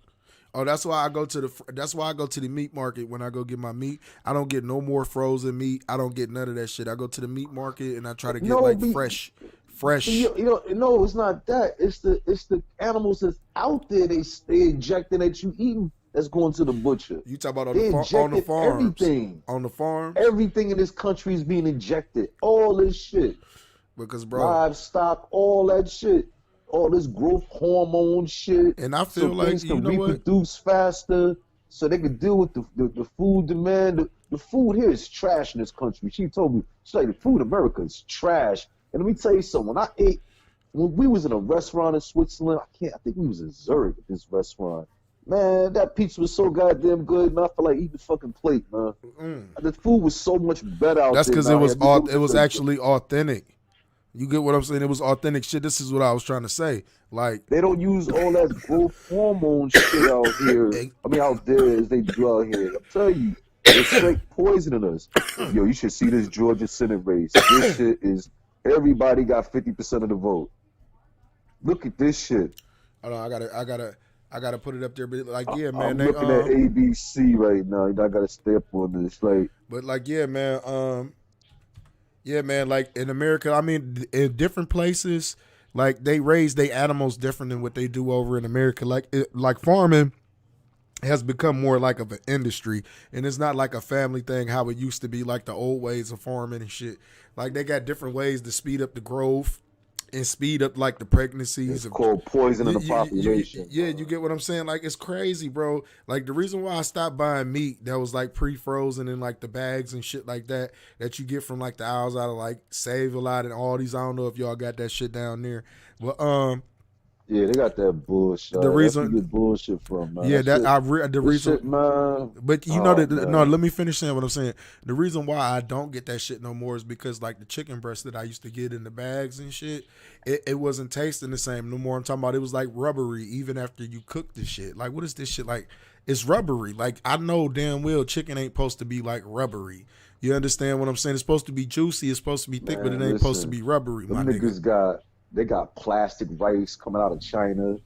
Oh, that's why I go to the meat market when I go get my meat. I don't get no more frozen meat. I don't get none of that shit. I go to the meat market and I try to get No, like be, fresh. no, it's not that. It's the animals that's out there. They injecting that you eating. That's going to the butcher. You talk about on They the injected farms. everything. On the farms? Everything in this country is being injected. All this shit. Because, bro, Livestock, all that shit. All this growth hormone shit. and I feel So like, things you can know what? reproduce faster. So they can deal with the food demand. The food here is trash in this country. She told me, she's like, the food in America is trash. And let me tell you something. When we was in a restaurant in Switzerland, I think we was in Zurich at this restaurant. Man, that pizza was so goddamn good, man. I feel like eating the fucking plate, man. The food was so much better out That's there. because it was actually authentic. You get what I'm saying? It was authentic shit. This is what I was trying to say. Like, they don't use all that growth hormone shit out here. I mean, out there as they do out here. I'm telling you, they're straight poisoning us. Yo, you should see this Georgia Senate race. This shit is, everybody got 50% of the vote. Look at this shit. hold on, I gotta put it up there. But like, yeah, man, I'm they looking at ABC right now. I gotta stay up on this. Like, but like, yeah, man, like in America, I mean, in different places, like they raise their animals different than what they do over in America. Like farming has become more like of an industry, and it's not like a family thing how it used to be, like the old ways of farming and shit. Like they got different ways to speed up the growth and speed up like the pregnancies. it's called poisoning the population. You get what I'm saying? Like, it's crazy, bro. Like, the reason why I stopped buying meat that was like pre-frozen in like the bags and shit like that you get from like the aisles out of like Save a Lot and all these. I don't know if y'all got that shit down there, but Yeah, they got that bullshit. The reason- That's where you get bullshit from, man. yeah, That the shit, reason. shit, man. But you know that man. no, let me finish saying what I'm saying. The reason why I don't get that shit no more is because like the chicken breast that I used to get in the bags and shit, it wasn't tasting the same no more. I'm talking about it was like rubbery even after you cook the shit. Like, what is this shit like? It's rubbery. Like, I know damn well chicken ain't supposed to be like rubbery. You understand what I'm saying? It's supposed to be juicy. It's supposed to be thick, but it ain't supposed to be rubbery. Them My niggas nigga. got plastic rice coming out of China.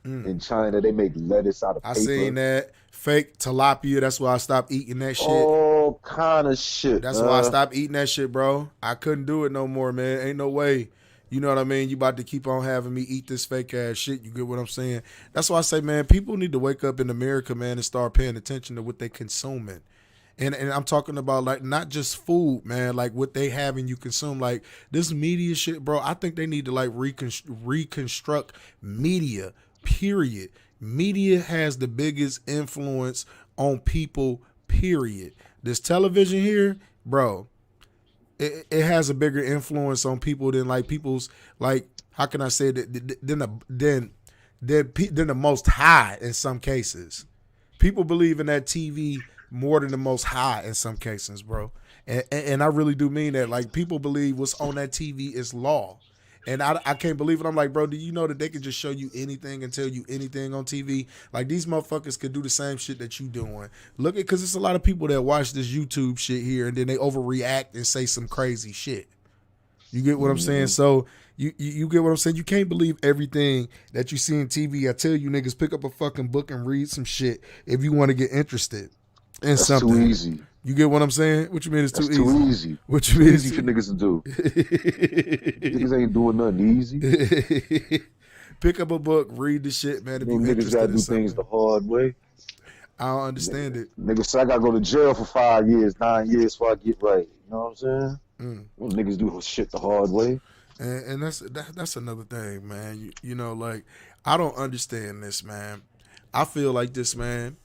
In China, they make lettuce out of paper. I seen that fake tilapia. That's why I stopped eating that shit. All kind of shit. That's why I stopped eating that shit, bro. I couldn't do it no more, man. Ain't no way. You know what I mean? You about to keep on having me eat this fake ass shit. You get what I'm saying? That's why I say, man, people need to wake up in America, man, and start paying attention to what they consuming. And I'm talking about like not just food, man, like what they have and you consume. Like this media shit, bro. I think they need to like reconstruct media. Period. Media has the biggest influence on people. Period. This television here, bro, it has a bigger influence on people than like people's like. How can I say that? Than the Most High in some cases. People believe in that TV more than the Most High in some cases, bro. And I really do mean that. Like, people believe what's on that TV is law. And I can't believe it. I'm like, bro, do you know that they can just show you anything and tell you anything on TV? Like, these motherfuckers could do the same shit that you doing. Look at, because it's a lot of people that watch this YouTube shit here and then they overreact and say some crazy shit. You get what I'm saying? So you get what I'm saying? You can't believe everything that you see in TV. I tell you niggas, pick up a fucking book and read some shit if you want to get interested in something. Too easy. You get what I'm saying? What you mean it's That's too easy? too easy. What you mean? Easy for niggas to do. Niggas ain't doing nothing easy. Pick up a book, read the shit, man. If you Niggas interested gotta in do something. things the hard way. I don't understand it. Niggas say I gotta go to jail for 5 years, 9 years before I get right. You know what I'm saying? Them niggas do shit the hard way. And that's another thing, man. You know, like, I don't understand this, man. I feel like this, man.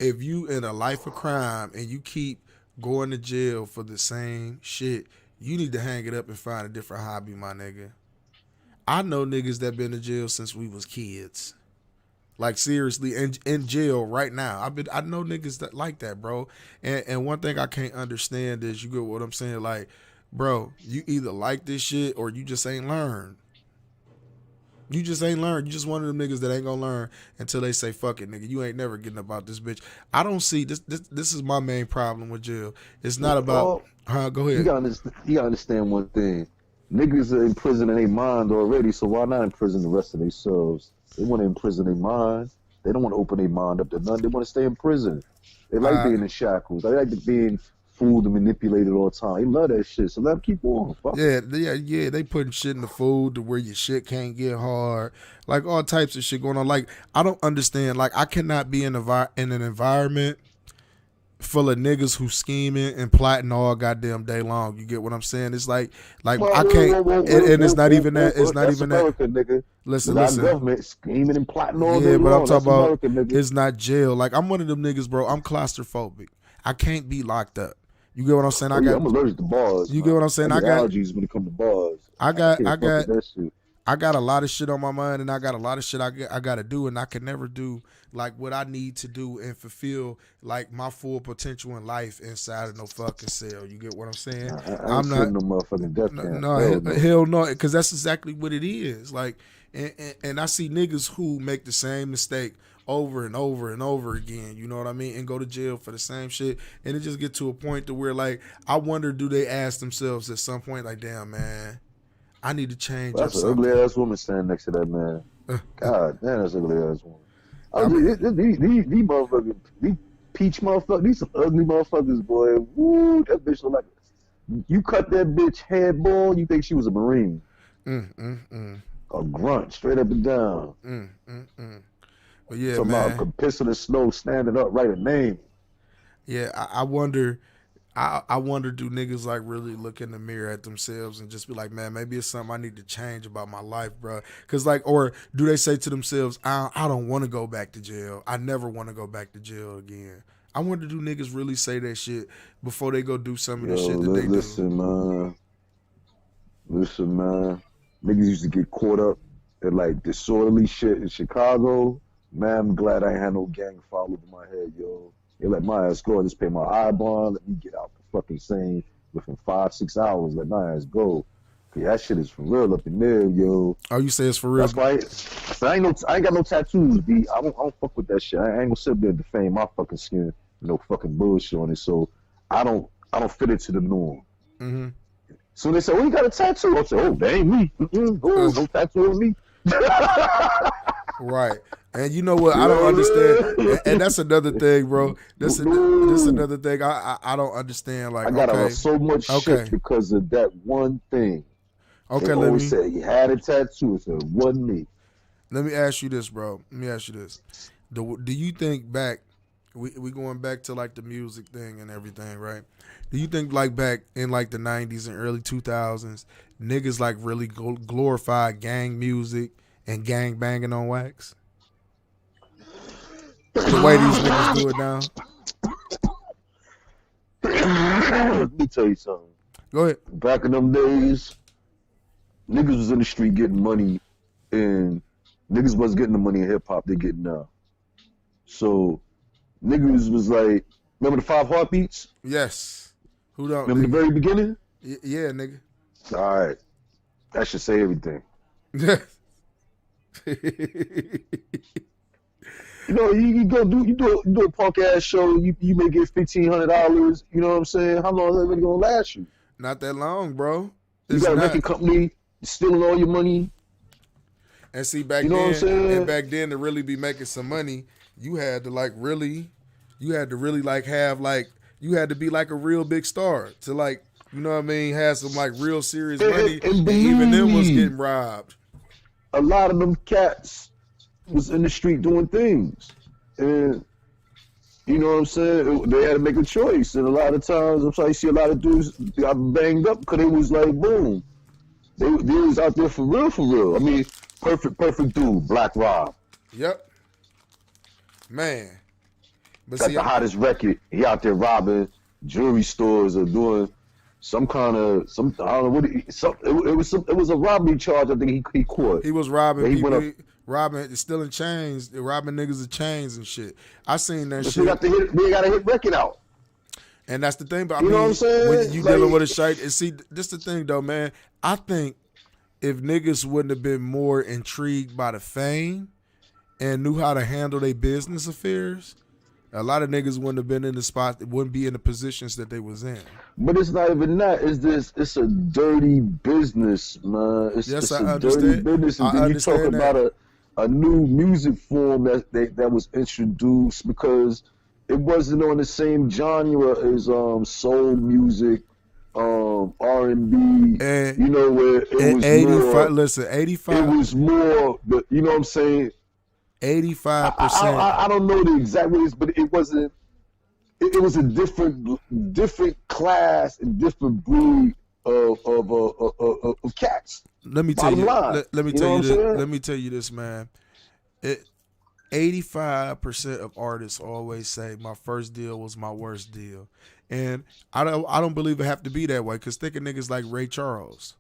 If you in a life of crime and you keep going to jail for the same shit, you need to hang it up and find a different hobby, my nigga. I know niggas that been to jail since we was kids. Like, seriously, in jail right now. I know niggas that like that, bro. And one thing I can't understand is, you get what I'm saying? Like, bro, you either like this shit or you just ain't learned. You just ain't learned. You just one of them niggas that ain't gonna learn until they say, fuck it, nigga. You ain't never getting about this bitch. I don't see this. This is my main problem with jail. It's not about. Go ahead. You gotta understand one thing. Niggas are in prison in their mind already, so why not imprison the rest of themselves? They want to imprison their mind. They don't want to open their mind up to none. They want to stay in prison. They like being in shackles. They like being fooled and manipulated all the time. They love that shit. So let them keep on. Fuck. Yeah. They putting shit in the food to where your shit can't get hard. Like all types of shit going on. Like I don't understand. Like I cannot be in an environment full of niggas who scheming and plotting all goddamn day long. You get what I'm saying? It's like I can't. And it's not even that. It's not even America, that. Nigga. Listen. Government scheming and plotting all day Yeah, but long. I'm talking about America, it's not jail. Like I'm one of them niggas, bro. I'm claustrophobic. I can't be locked up. You get what I'm saying? I'm allergic to bars. You get what I'm saying? I got allergies when it comes to bars. I got a lot of shit on my mind, and I got a lot of shit I got to do, and I can never do like what I need to do and fulfill like my full potential in life inside of no fucking cell. You get what I'm saying? I'm not no motherfucking death camp. Hell no, because that's exactly what it is. Like, and I see niggas who make the same mistake over and over and over again, you know what I mean, and go to jail for the same shit, and it just get to a point to where like I wonder, do they ask themselves at some point like, damn man, I need to change. That's an ugly ass woman standing next to that man. God damn, that's an ugly ass woman. These motherfuckers, these peach motherfuckers, these some ugly motherfuckers, boy. Woo, that bitch look like you cut that bitch head ball, you think she was a Marine. A grunt, straight up and down. But yeah, so man. About piss in the snow, standing up, write a name. Yeah, I wonder. I wonder, do niggas like really look in the mirror at themselves and just be like, man, maybe it's something I need to change about my life, bro? Because like, or do they say to themselves, I don't want to go back to jail. I never want to go back to jail again. I wonder, do niggas really say that shit before they go do some of the shit that they do? Listen, man. Niggas used to get caught up in like disorderly shit in Chicago. Man, I'm glad I ain't had no gang follow to my head, yo. They let my ass go. I just pay my I bond. Let me get out the fucking scene within 5-6 hours. Let my ass go. Yeah, that shit is for real up in there, yo. Oh, you say it's for real? That's why I ain't got no tattoos, B. I don't fuck with that shit. I ain't gonna sit there and defame my fucking skin. No fucking bullshit on it. So I don't fit into the norm. Mm-hmm. So they say, "Oh, you got a tattoo?" I say, "Oh, that ain't me. Oh, no tattoo on me." Right. And you know what? I don't understand. And that's another thing, bro. This another thing I don't understand. Like, I got so much shit because of that one thing. Okay, they always say you had a tattoo. So it wasn't me. Let me ask you this, bro. Do you think back? We going back to like the music thing and everything, right? Do you think like back in like the 90s and early 2000s, niggas like really glorified gang music and gang banging on wax? The way these niggas do it now. Let me tell you something. Go ahead. Back in them days, niggas was in the street getting money, and niggas was getting the money in hip hop they getting now. So niggas was like, remember the 5 Heartbeats? Yes. Who don't? Remember the very beginning? Yeah, nigga. All right. That should say everything. You know, you do a punk ass show. You may get $1,500. You know what I'm saying? How long is that really gonna last you? Not that long, bro. You got a record company stealing all your money. And see, back then, to really be making some money, you had to really be like a real big star to like, you know what I mean, have some like real serious money, and even them was getting robbed. A lot of them cats was in the street doing things, and you know what I'm saying, they had to make a choice, and a lot of times I'm sorry, you see a lot of dudes got banged up because it was like boom, they was out there for real. I mean, perfect dude, Black Rob. Yep, man. But got the hottest record. He out there robbing jewelry stores or doing some kind of I don't know what it was a robbery charge. I think he caught. He was robbing people. Stealing chains, robbing niggas of chains and shit. I seen that shit. They got a hit record out. And that's the thing, but you know what I'm saying? When you dealing with a shite, and see, this the thing though, man. I think if niggas wouldn't have been more intrigued by the fame and knew how to handle their business affairs, A lot of niggas wouldn't have been in the spot, wouldn't be in the positions that they was in. But it's not even that. It's a dirty business, man. Yes, It's I a understand. dirty business. And I then you talk understand that. about a new music form that was introduced because it wasn't on the same genre as soul music, R&B. And You know, where it was 85. more. Listen, 85. It was more. You know what I'm saying? 85%. I don't know the exact ways, but it wasn't. It was a different class and different breed of cats. Let me tell you. Let me You know tell you what I'm this. saying? Let me tell you this, man. 85% of artists always say my first deal was my worst deal, and I don't believe it have to be that way. Cause think of niggas like Ray Charles.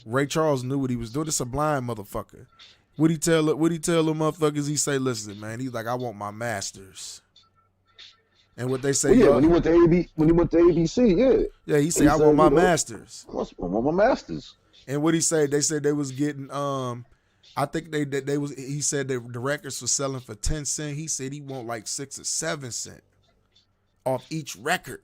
Ray Charles knew what he was doing. It's a blind motherfucker. What he tell them motherfuckers? He say, listen, man. He's like, I want my masters. And what they say, Well, yeah, when he went to ABC, yeah, he said, I want my masters. I want my masters. And what he said, they said they was getting, I think they was. He said that the records was selling for 10 cents. He said he want like 6 or 7 cents off each record.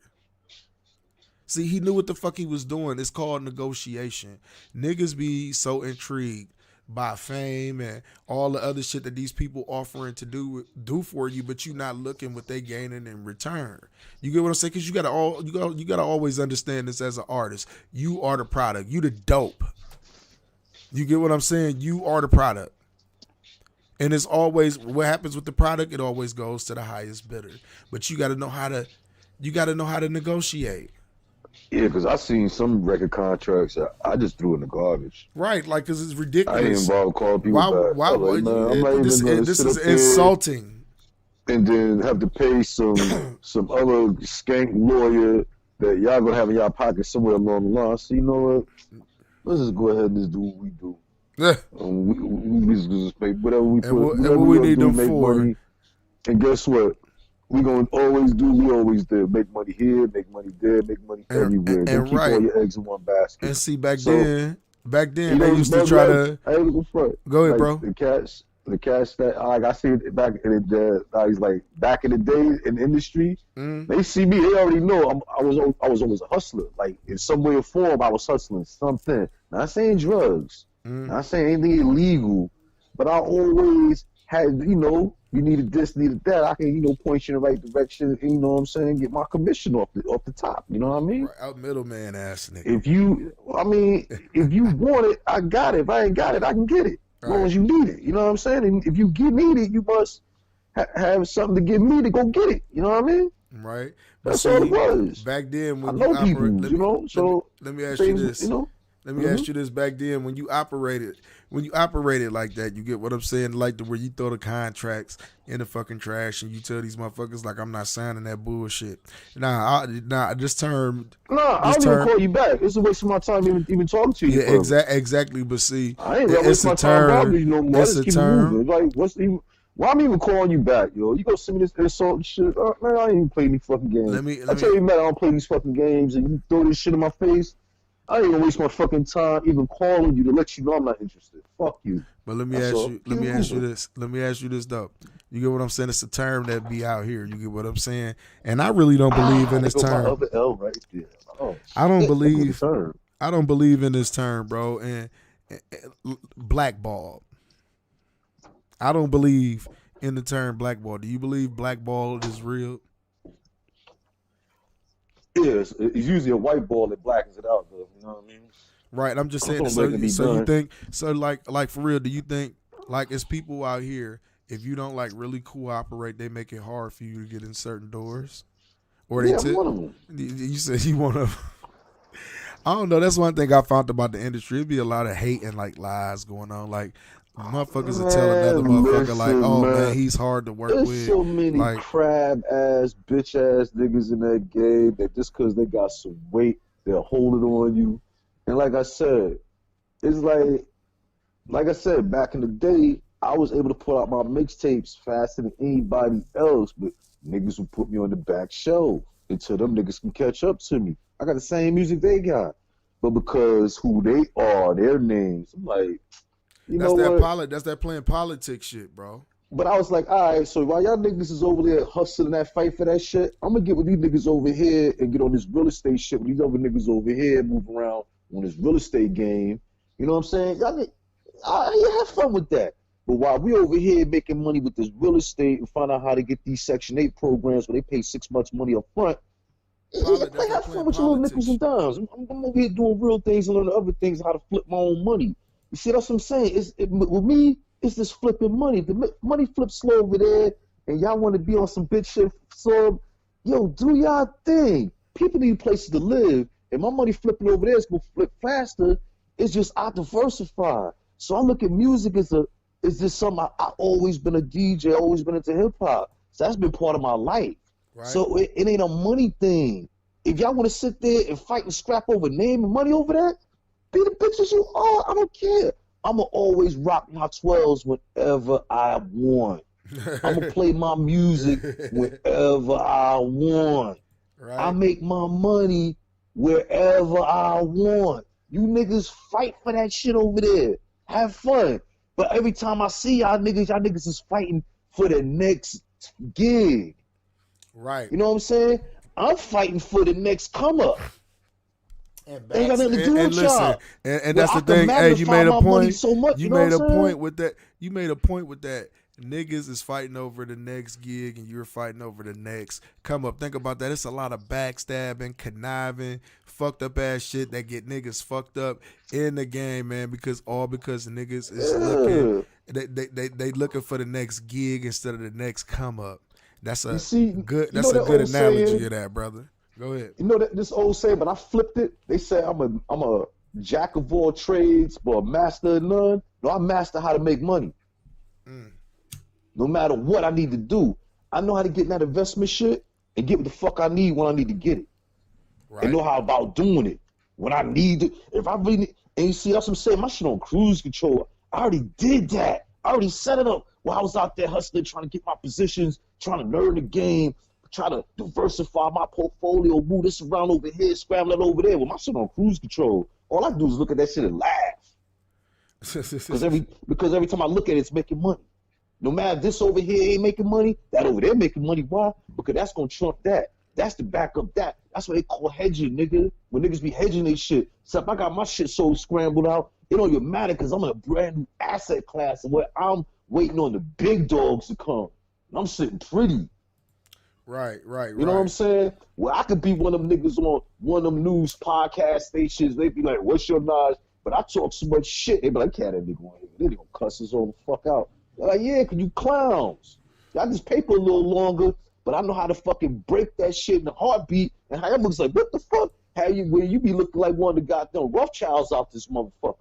See, he knew what the fuck he was doing. It's called negotiation. Niggas be so intrigued by fame and all the other shit that these people offering to do for you, but you not looking what they gaining in return. You get what I'm saying? Because you gotta always understand this as an artist. You are the product. You the dope. You get what I'm saying? You are the product. And it's always what happens with the product. It always goes to the highest bidder. But you gotta know how to negotiate. Yeah, because I seen some record contracts I just threw in the garbage. Right, like, because it's I ridiculous. ain't involved calling people back. Why I'm like, man, I'm not even this gonna is sit up there insulting. and then have to pay some other skank lawyer that y'all gonna have in y'all pocket somewhere along the line. So you know what? Let's just go ahead and just do what we do. Yeah. We just pay whatever we put. And what we need them for. Money. And guess what? We gonna always do. We always did. Make money here, make money there, make money everywhere. Don't keep all your eggs in one basket. And see, back then you they know, used to try to. I ain't gonna front. Go ahead, like, bro. The cats that like I see it back in the he's like back in the day in the industry. They see me, they already know I was always a hustler. Like in some way or form, I was hustling something. Not saying drugs, not saying anything illegal, but I always had, you know, you needed this, needed that. I can, you know, point you in the right direction. You know what I'm saying? Get my commission off the top. You know what I mean? Right, out middleman ass nigga. If you want it, I got it. If I ain't got it, I can get it. As long as you need it. You know what I'm saying? And if you need it, you must have something to give me to go get it. You know what I mean? Right. But that's all it was. Back then, when I know people, you know. So let me ask you this. You know. Let me ask you this. Back then, when you operated like that, you get what I'm saying, like where you throw the contracts in the fucking trash and you tell these motherfuckers like I'm not signing that bullshit. This term. No, I don't even call you back. It's a waste of my time even talking to you. Yeah, exactly. But see, I ain't gonna waste my time bothering you no more. It's Let's a keep term. moving. Like why I'm even calling you back, yo? You go send me this insult and shit. Man, I ain't even play these fucking games. I tell you, man, I don't play these fucking games, and you throw this shit in my face. I ain't gonna waste my fucking time even calling you to let you know I'm not interested. Fuck you. But let me ask you this though. You get what I'm saying? It's a term that be out here. You get what I'm saying? And I really don't believe in this term. My other L right there. Oh, I don't believe in this term, bro. And blackball. I don't believe in the term blackball. Do you believe blackball is real? It's usually a white ball that blackens it out, though. You know what I mean? Right. I'm just saying. So you think? So like for real? Do you think like it's people out here? If you don't like really cooperate, they make it hard for you to get in certain doors. Or they I'm one of them. You said you want to. I don't know. That's one thing I found about the industry. It'd be a lot of hate and like lies going on. Like motherfuckers will tell another motherfucker like, "Oh man, he's hard to work with." There's so many like, crab ass, bitch ass niggas in that game that just because they got some weight, they'll hold it on you. And like I said, it's like I said, back in the day, I was able to put out my mixtapes faster than anybody else, but niggas would put me on the back shelf until them niggas can catch up to me. I got the same music they got, but because who they are, their names, I'm like, you know what? That's that playing politics shit, bro. But I was like, all right, so while y'all niggas is over there hustling that fight for that shit, I'm gonna get with these niggas over here and get on this real estate shit with these other niggas over here, move around on this real estate game. You know what I'm saying? I have fun with that. But while we over here making money with this real estate and find out how to get these Section 8 programs where they pay 6 months money up front, have fun with your little nickels and dimes. I'm over here doing real things and learning other things, how to flip my own money. You see, that's what I'm saying. With me, it's this flipping money. The money flips slow over there, and y'all want to be on some bitch shit. So, yo, do y'all thing. People need places to live, and my money flipping over there is going to flip faster. It's just I diversify. So I look at music as just something. I always been a DJ, always been into hip hop. So that's been part of my life. Right. So it ain't a money thing. If y'all want to sit there and fight and scrap over name and money over that, be the bitches you are. I don't care. I'ma always rock my 12s whenever I want. I'ma play my music whenever I want. Right. I make my money wherever I want. You niggas fight for that shit over there. Have fun. But every time I see y'all niggas is fighting for the next gig. Right. You know what I'm saying? I'm fighting for the next come up. Ain't got nothing to do with y'all. And that's the thing. Hey, you made a point. So much, you made a point with that. You made a point with that. Niggas is fighting over the next gig, and you're fighting over the next come up. Think about that. It's a lot of backstabbing, conniving, fucked up ass shit that get niggas fucked up in the game, man. Because niggas is looking. They looking for the next gig instead of the next come up. That's a good analogy of that, brother. Go ahead. You know that this old saying, but I flipped it. They say I'm a jack of all trades, but a master of none. No, I master how to make money. No matter what I need to do, I know how to get in that investment shit and get what the fuck I need when I need to get it. Right. And know how about doing it when I need it. If I really need, and you see, that's what I'm saying. My shit on cruise control. I already did that. I already set it up while I was out there hustling, trying to get my positions, trying to learn the game, try to diversify my portfolio, move this around over here, scramble it over there. With my shit on cruise control, all I do is look at that shit and laugh. Because every time I look at it, it's making money. No matter this over here ain't making money, that over there making money. Why? Because that's gonna trump that. That's the back of that. That's what they call hedging, nigga. When niggas be hedging they shit. Except I got my shit so scrambled out, it don't even matter because I'm in a brand new asset class where I'm waiting on the big dogs to come. And I'm sitting pretty. Right. You know what I'm saying? Well, I could be one of them niggas on one of them news podcast stations. They be like, what's your knowledge? But I talk so much shit. They be like, can't that nigga on here? They gonna cuss us all the fuck out. They're like, yeah, cause you clowns. Y'all just paper a little longer, but I know how to fucking break that shit in a heartbeat. And how looks like, what the fuck? Where you be looking like one of the goddamn Rothschilds out this motherfucker.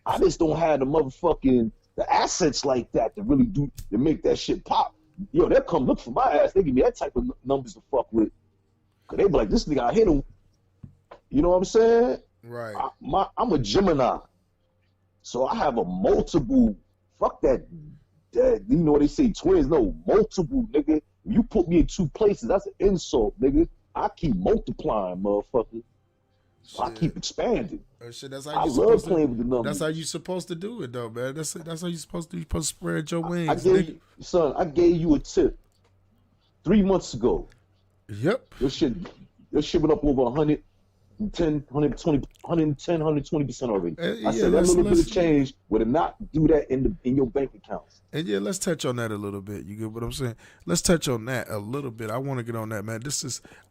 I just don't have the assets like that to really to make that shit pop. Yo, they'll come look for my ass. They give me that type of numbers to fuck with. Cause they be like, this nigga, I hit him. You know what I'm saying? Right. I'm a Gemini. So I have a multiple, fuck that, you know what they say, twins, no, multiple, nigga. If you put me in two places, that's an insult, nigga. I keep multiplying, motherfucker. So I keep expanding. Shit, that's how I love playing with the numbers. That's how you supposed to do it, though, man. That's how you supposed to spread your wings. I gave you a tip 3 months ago. Yep. Your shit went up over 120% already. I said that little bit of change would not do that in your bank accounts. And yeah, let's touch on that a little bit. You get what I'm saying? Let's touch on that a little bit. I want to get on that, man.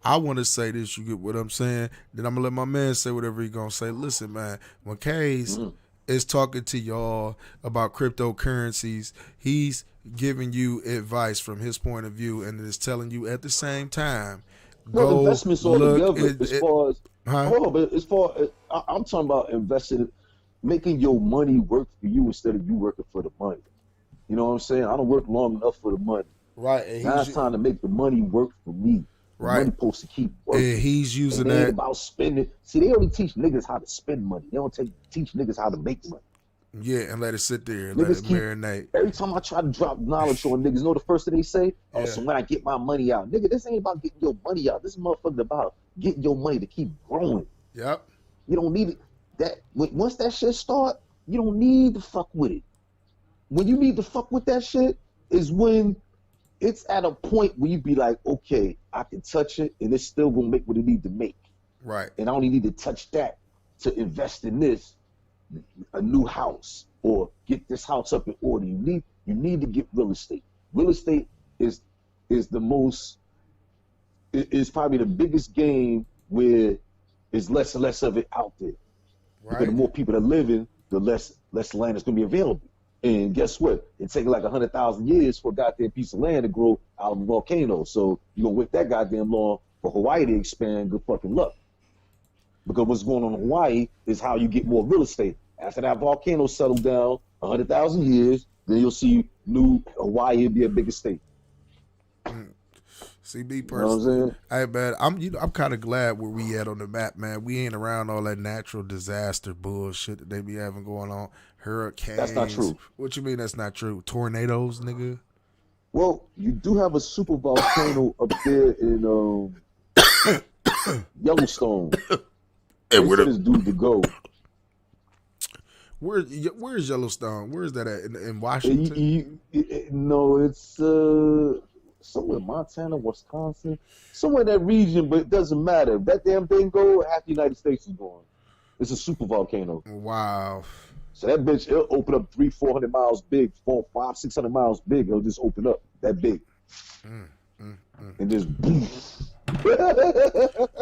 I want to say this. You get what I'm saying? Then I'm gonna let my man say whatever he gonna say. Listen, man. When Case is talking to y'all about cryptocurrencies, he's giving you advice from his point of view, and is telling you at the same time. Well, investments all together. I'm talking about investing, making your money work for you instead of you working for the money. You know what I'm saying? I don't work long enough for the money. Right. And now it's time to make the money work for me. Right. Money supposed to keep working. And he's using and that. About spending. See, they only teach niggas how to spend money. They don't teach niggas how to make money. Yeah, and let it sit there and let it marinate. Every time I try to drop knowledge on niggas, know the first thing they say? Oh, so when I get my money out. Nigga, this ain't about getting your money out. This motherfucker about getting your money to keep growing. Yep. You don't need it. Once that shit start, you don't need to fuck with it. When you need to fuck with that shit, is when it's at a point where you be like, okay, I can touch it and it's still gonna make what it need to make. Right. And I only need to touch that to invest in this, a new house, or get this house up in order. You need to get real estate. Real estate is probably the biggest game where there's less and less of it out there. Right. Because the more people that live in, the less land is gonna be available. And guess what? It takes like 100,000 years for a goddamn piece of land to grow out of a volcano. So you're gonna wait that goddamn long for Hawaii to expand. Good fucking luck. Because what's going on in Hawaii is how you get more real estate. After that volcano settled down 100,000 years, then you'll see new Hawaii be a bigger state. See, me You know what I'm personally, saying? hey man, I'm kind of glad where we at on the map, man. We ain't around all that natural disaster bullshit that they be having going on. Hurricanes. That's not true. What you mean that's not true? Tornadoes, nigga. Well, you do have a super volcano up there in Yellowstone. Hey, where this dude to go? Where's Yellowstone? Where is that at? In Washington? No, it's somewhere in Montana, Wisconsin, somewhere in that region, but it doesn't matter. If that damn thing go, half the United States is going. It's a super volcano. Wow. So that bitch, it'll open up 300-400 miles big, 400-600 miles big. It'll just open up that big. And just boom.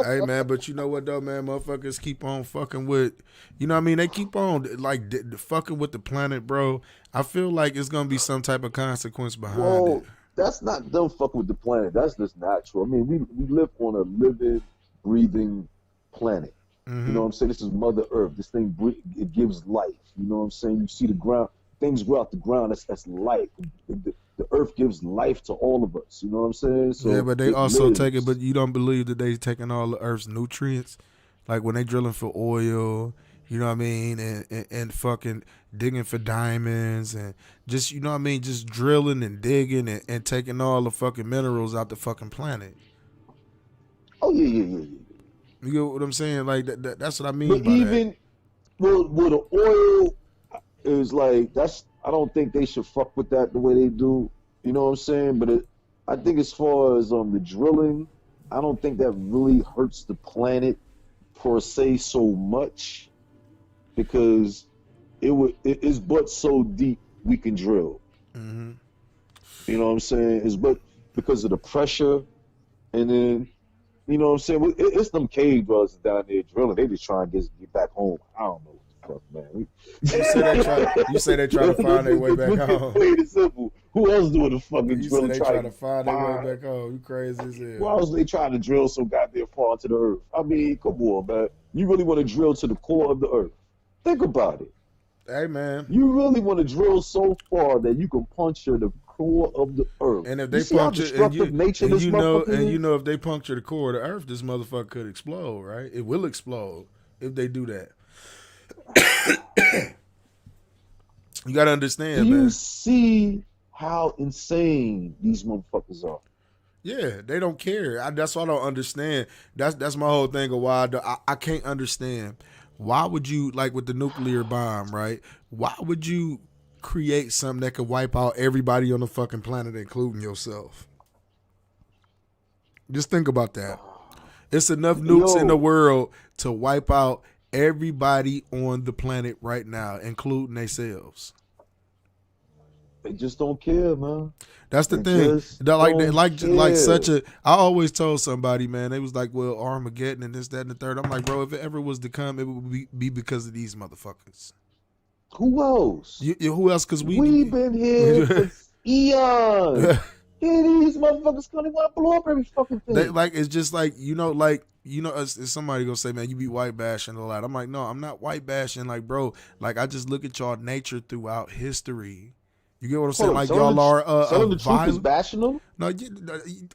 Hey man, but you know what though, man? Motherfuckers keep on fucking with, you know what I mean? They keep on like fucking with the planet, bro. I feel like it's gonna be some type of consequence behind it. That's not them fucking with the planet. That's just natural. I mean, we live on a living, breathing planet. Mm-hmm. You know what I'm saying? This is Mother Earth. This thing, it gives life. You know what I'm saying? You see the ground, things grow out the ground. That's life. The earth gives life to all of us. You know what I'm saying? So yeah, but they also take it. But you don't believe that they taking all the earth's nutrients, like when they drilling for oil. You know what I mean? And fucking digging for diamonds and just, you know what I mean? Just drilling and digging and taking all the fucking minerals out the fucking planet. Oh yeah. You get what I'm saying? Like that's what I mean But by even with the oil is like, I don't think they should fuck with that the way they do. You know what I'm saying? But I think as far as the drilling, I don't think that really hurts the planet per se so much, because it's but so deep we can drill. Mm-hmm. You know what I'm saying? It's but because of the pressure, and then, you know what I'm saying? It's them cave dwellers down there drilling. They just trying to get back home. I don't know what the fuck, man. You say they try to find their way back home. Plain and simple. Who else doing the fucking You drilling? say they try to find their way back home. You crazy as hell. Why else they trying to drill so goddamn far into the earth? I mean, come on, man. You really want to drill to the core of the earth? Think about it. Hey, man. You really want to drill so far that you can puncture the core of the earth. And if they puncture, you know, if they puncture the core of the earth, this motherfucker could explode, right? It will explode if they do that. You gotta understand, man. You see how insane these motherfuckers are. Yeah, they don't care. That's what I don't understand. That's my whole thing of why I can't understand. Why would you, like with the nuclear bomb, right? Why would you create something that could wipe out everybody on the fucking planet, including yourself? Just think about that. It's enough nukes in the world to wipe out everybody on the planet right now, including themselves. They just don't care, man. That's the thing. I always told somebody, man, they was like, well, Armageddon and this, that, and the third. I'm like, bro, if it ever was to come, it would be because of these motherfuckers. Who else? Who else? Because we've been here for eons. Yeah, these motherfuckers gonna want to blow up every fucking thing. It's just like, is somebody gonna say, man, you be white bashing a lot. I'm like, no, I'm not white bashing. Like, bro, like I just look at y'all nature throughout history. You get what I'm saying? Like y'all are the truth is bashing them? No,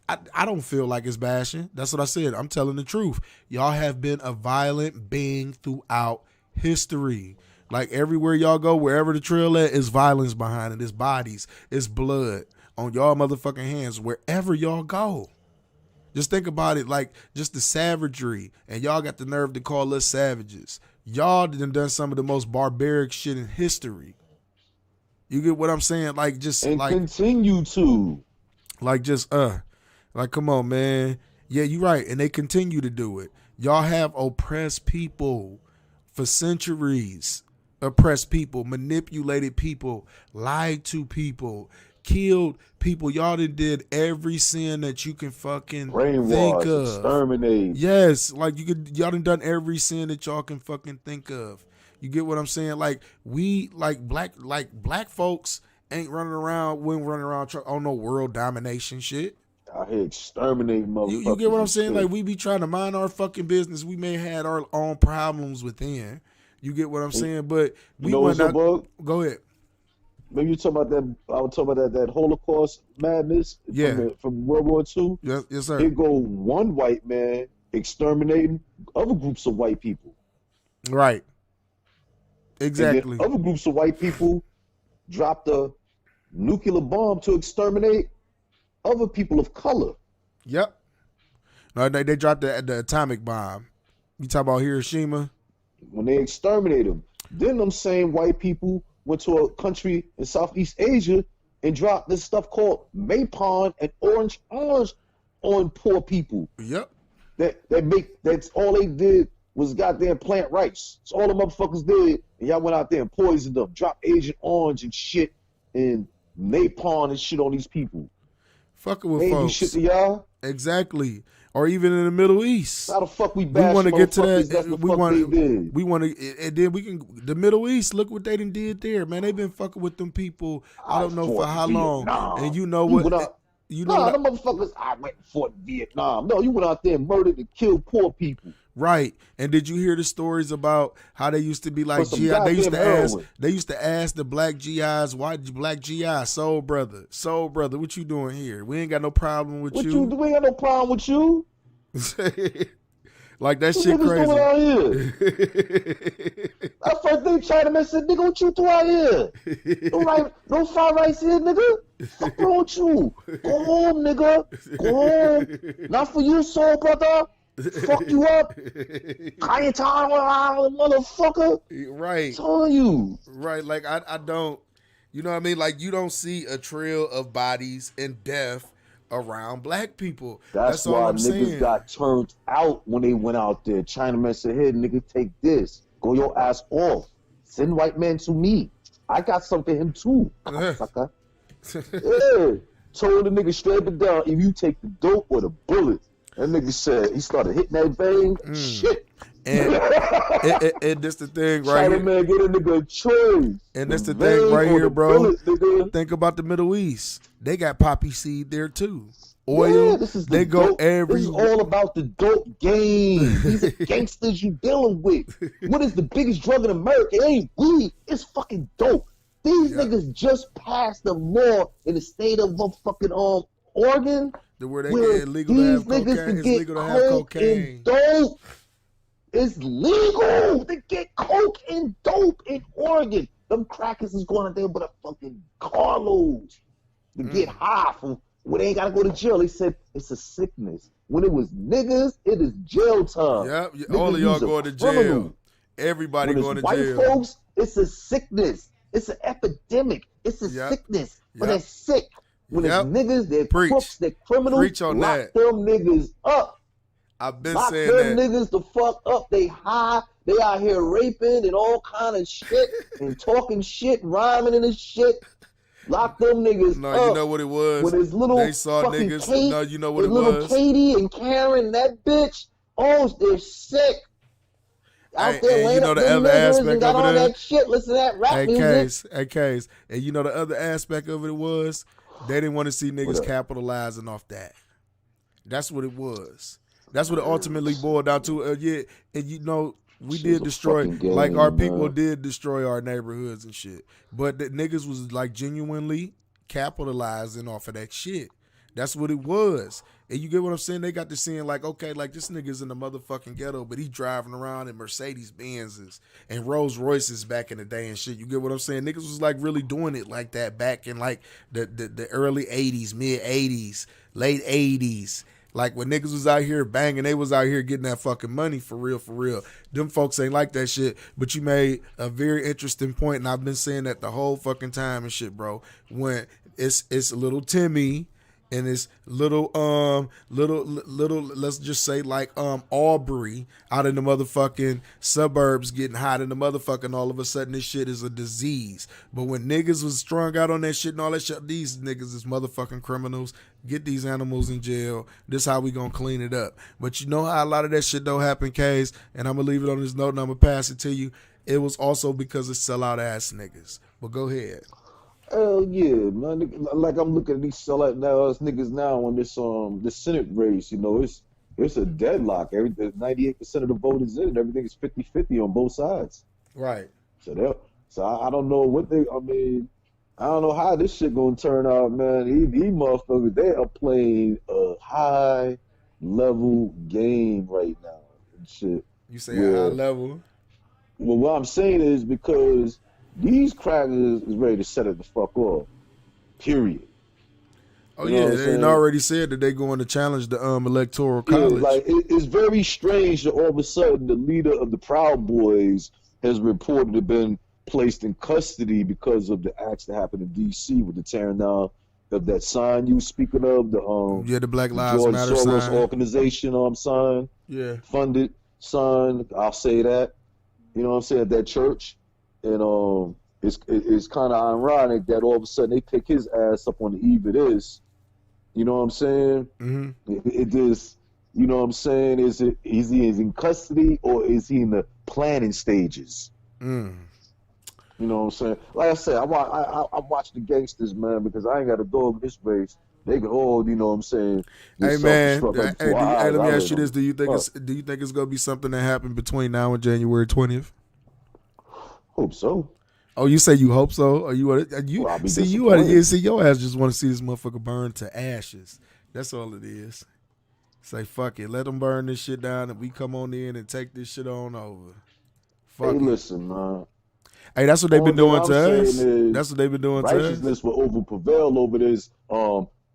I don't feel like it's bashing. That's what I said. I'm telling the truth. Y'all have been a violent being throughout history. Like everywhere y'all go, wherever the trail at, is violence behind it. It's bodies. It's blood on y'all motherfucking hands wherever y'all go. Just think about it, like just the savagery. And y'all got the nerve to call us savages. Y'all done some of the most barbaric shit in history. You get what I'm saying? Like just and continue to. like come on, man. Yeah, you're right, and they continue to do it. Y'all have oppressed people for centuries. Oppressed people, manipulated people, lied to people, killed people. Y'all did every sin that you can fucking think Brainwash, of. exterminate. Yes, like y'all done every sin that y'all can fucking think of. You get what I'm saying? Like we, black folks ain't running around, on no world domination shit. Out here exterminating motherfuckers. You get what I'm and saying? shit. Like we be trying to mind our fucking business. We may have our own problems within. You get what I'm saying? But we You know what's up, bug? Go ahead. Maybe you talking about that. I was talking about that Holocaust madness from World War II. Yes, sir. Here go one white man exterminating other groups of white people. Right. Exactly. And then other groups of white people dropped a nuclear bomb to exterminate other people of color. Yep. No, they dropped the atomic bomb. You talk about Hiroshima? When they exterminated them. Then them same white people went to a country in Southeast Asia and dropped this stuff called Maypon and orange on poor people. Yep. That's all they did was goddamn plant rice. That's all the motherfuckers did. And y'all went out there and poisoned them, dropped Agent Orange and shit and Maypon and shit on these people. Fucking with they folks. Do shit to y'all. Exactly. Or even in the Middle East. How the fuck we bash want to get to that. We want to, and then we can. The Middle East. Look what they done did there, man. They've been fucking with them people. I don't know for how long. And you know what? Them motherfuckers. I went and fought in Vietnam. No, you went out there and murdered and killed poor people. Right. And did you hear the stories about how they used to be like GI? They used to ask the black GIs, why black GI, soul brother, what you doing here? We ain't got no problem with you. We ain't got no problem with you. Like that shit crazy. Doing out here? That first thing Chinaman said, nigga, what you do out here? No fried rice here, nigga. Fuck wrong with you? Go home, nigga. Go home. Not for you, soul brother. Fuck you up. Cayetano, motherfucker. Right. I'm telling you. Right. Like I don't, you know what I mean? Like you don't see a trail of bodies and death around black people. That's all why I'm niggas saying. got turned out when they went out there. Chinaman said, hey, nigga, take this. Go your ass off. Send white man to me. I got something for him too. Sucker. Yeah. Told the nigga straight it down, if you take the dope or the bullet. That nigga said he started hitting that vein. Shit. And this the thing right here. Man, get a nigga a choice. And that's the thing right here, bro. Think about the Middle East. They got poppy seed there too. Oil. Yeah, this is they go dope. every. This is all about the dope game. These are gangsters you dealing with. What is the biggest drug in America? It ain't weed. It's fucking dope. These niggas just passed the law in the state of motherfucking Oregon. Where they get illegal to have cocaine. It's legal to have cocaine. Dope. It's legal to get coke and dope in Oregon. Them crackers is going out there with a fucking carloads to get high from where they ain't gotta go to jail. They said it's a sickness. When it was niggas, it is jail time. Yep, all of y'all going to jail. Everybody going to jail. White folks, it's a sickness. It's an epidemic. It's a sickness. But they're sick. When it's niggas, they're crooks, they're criminals. Preach on lock them niggas up. I've been lock saying them that. Niggas the fuck up. They high. They out here raping and all kind of shit and talking shit, rhyming and this shit. Lock them niggas no, up. You know what it was? When his little they saw fucking niggas. Kate, No, you know what it little was? Katie and Karen, that bitch. Oh, they're sick. Out there laying up them niggas and got all that shit. Listen to that rap music. Hey, Case. And you know the other aspect of it was they didn't want to see niggas capitalizing off that. That's what it was. That's what it ultimately boiled down to. And you know, we did destroy, like our people did destroy our neighborhoods and shit. But the niggas was like genuinely capitalizing off of that shit. That's what it was. And you get what I'm saying? They got to seeing like, okay, like this nigga's in the motherfucking ghetto, but he driving around in Mercedes Benzes and Rolls Royces back in the day and shit. You get what I'm saying? Niggas was like really doing it like that back in like the early 80s, mid 80s, late 80s. Like when niggas was out here banging, they was out here getting that fucking money for real, for real. Them folks ain't like that shit. But you made a very interesting point, and I've been saying that the whole fucking time and shit, bro. When it's little Timmy and it's little let's just say like Aubrey out in the motherfucking suburbs getting hot in the motherfucking, all of a sudden this shit is a disease. But when niggas was strung out on that shit and all that shit, these niggas is motherfucking criminals. Get these animals in jail. This how we gonna clean it up. But you know how a lot of that shit don't happen, K's, and I'm gonna leave it on this note and I'm gonna pass it to you. It was also because of sellout ass niggas. But go ahead. Hell yeah, man. Like I'm looking at these sellout now us niggas now on this Senate race, you know, it's a deadlock. 98% of the vote is in. Everything is 50-50 on both sides. Right. So I don't know what I don't know how this shit gonna turn out, man. These motherfuckers, they are playing a high level game right now and shit. You say a high level? Well, what I'm saying is because these crackers is ready to set it the fuck off. Period. Oh, you know they already said that they're going to challenge the electoral college. Yeah, like it's very strange that all of a sudden the leader of the Proud Boys has reported to have been placed in custody because of the acts that happened in D.C. with the tearing down of that sign you speaking of, the Black Lives George Matter Soros sign. organization sign. Yeah. Funded sign. I'll say that. You know what I'm saying? At that church. And it's kind of ironic that all of a sudden they pick his ass up on the eve of this. You know what I'm saying? Mm-hmm. It just, you know what I'm saying? Is he in custody or is he in the planning stages? Mm. You know what I'm saying? Like I said, I watch the gangsters, man, because I ain't got a dog in this race. They can all, you know what I'm saying? Hey man, let me ask you this: Do you think it's gonna be something that happened between now and January 20th? Hope so. Oh, you say you hope so? Or your ass just want to see this motherfucker burn to ashes. That's all it is. Say fuck it, let them burn this shit down, and we come on in and take this shit on over. Fuck it. Listen, man. Hey, that's what they've been doing to us. That's what they've been doing to us. Righteousness will prevail over this.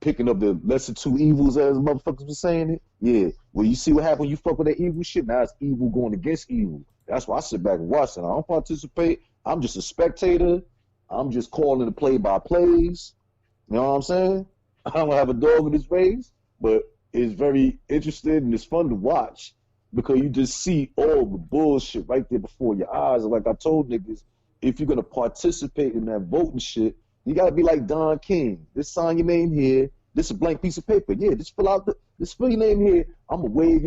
Picking up the lesser two evils, as motherfuckers were saying it. Yeah. Well, you see what happened when you fuck with that evil shit? Now it's evil going against evil. That's why I sit back and watch it. I don't participate. I'm just a spectator. I'm just calling the play-by-plays. You know what I'm saying? I don't have a dog in this race, but it's very interesting and it's fun to watch because you just see all the bullshit right there before your eyes. And like I told niggas, if you're going to participate in that voting shit, you got to be like Don King. Just sign your name here. This is a blank piece of paper. Yeah, just fill your name here. I'm going to wave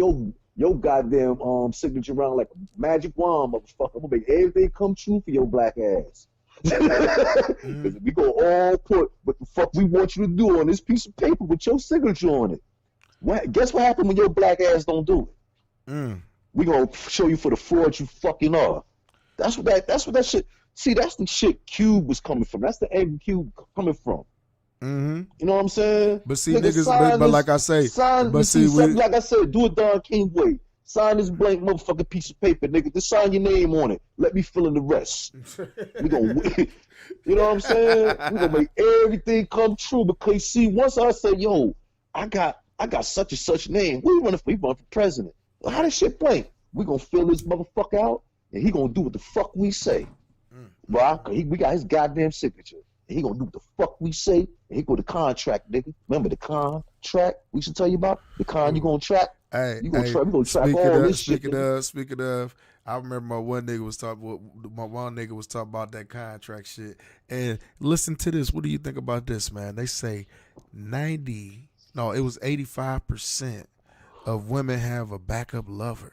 your goddamn signature around like a magic wand, motherfucker. I'm going to make everything come true for your black ass. We go all put what the fuck we want you to do on this piece of paper with your signature on it. Guess what happened when your black ass don't do it? We going to show you for the fraud you fucking are. That's what that shit. See, that's the shit Cube was coming from. That's the anger Cube coming from. Mm-hmm. You know what I'm saying? But see, niggas, but like I say, like I said, do it Don King way. Sign this blank motherfucking piece of paper, nigga. Just sign your name on it. Let me fill in the rest. We gonna, you know what I'm saying? We gonna make everything come true because see, once I say, yo, I got such and such name. We run for president. Well, how this shit blank? We gonna fill this motherfucker out, and he gonna do what the fuck we say. Bro, we got his goddamn signature. And he gonna do what the fuck we say. And he go to contract, nigga. Remember the contract we should tell you about? The con you gonna track? Hey, we gonna track all this shit. Speaking of, I remember my one nigga was talking about that contract shit. And listen to this. What do you think about this, man? They say 85% of women have a backup lover.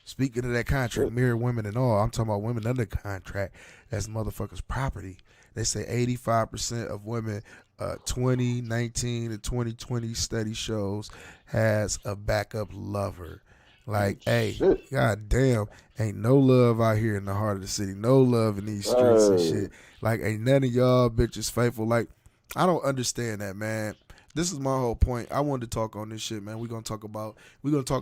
Speaking of that contract, married women and all, I'm talking about women under contract. That's motherfuckers' property. They say 85% of women, 2019 to 2020 study shows, has a backup lover. Like, hey, goddamn, ain't no love out here in the heart of the city. No love in these streets and shit. Like, ain't none of y'all bitches faithful. Like, I don't understand that, man. this is my whole point. I wanted to talk on this shit, man. We're gonna talk a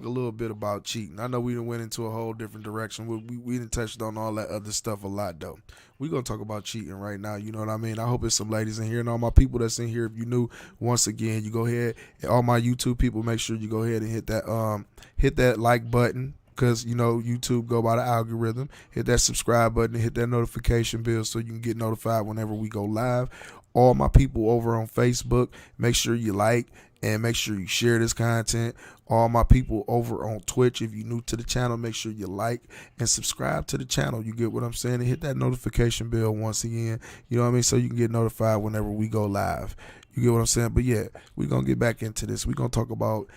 little bit about cheating. I know we done went into a whole different direction. We done touched on all that other stuff a lot though. We're gonna talk about cheating right now. You know what I mean? I hope there's some ladies in here and all my people that's in here. If you new, once again, you go ahead. All my YouTube people, make sure you go ahead and hit that like button. Because, you know, YouTube go by the algorithm. Hit that subscribe button and hit that notification bell so you can get notified whenever we go live. All my people over on Facebook, make sure you like and make sure you share this content. All my people over on Twitch, if you're new to the channel, make sure you like and subscribe to the channel. You get what I'm saying? And hit that notification bell once again. You know what I mean? So you can get notified whenever we go live. You get what I'm saying? But yeah, we're gonna get back into this. We're gonna talk about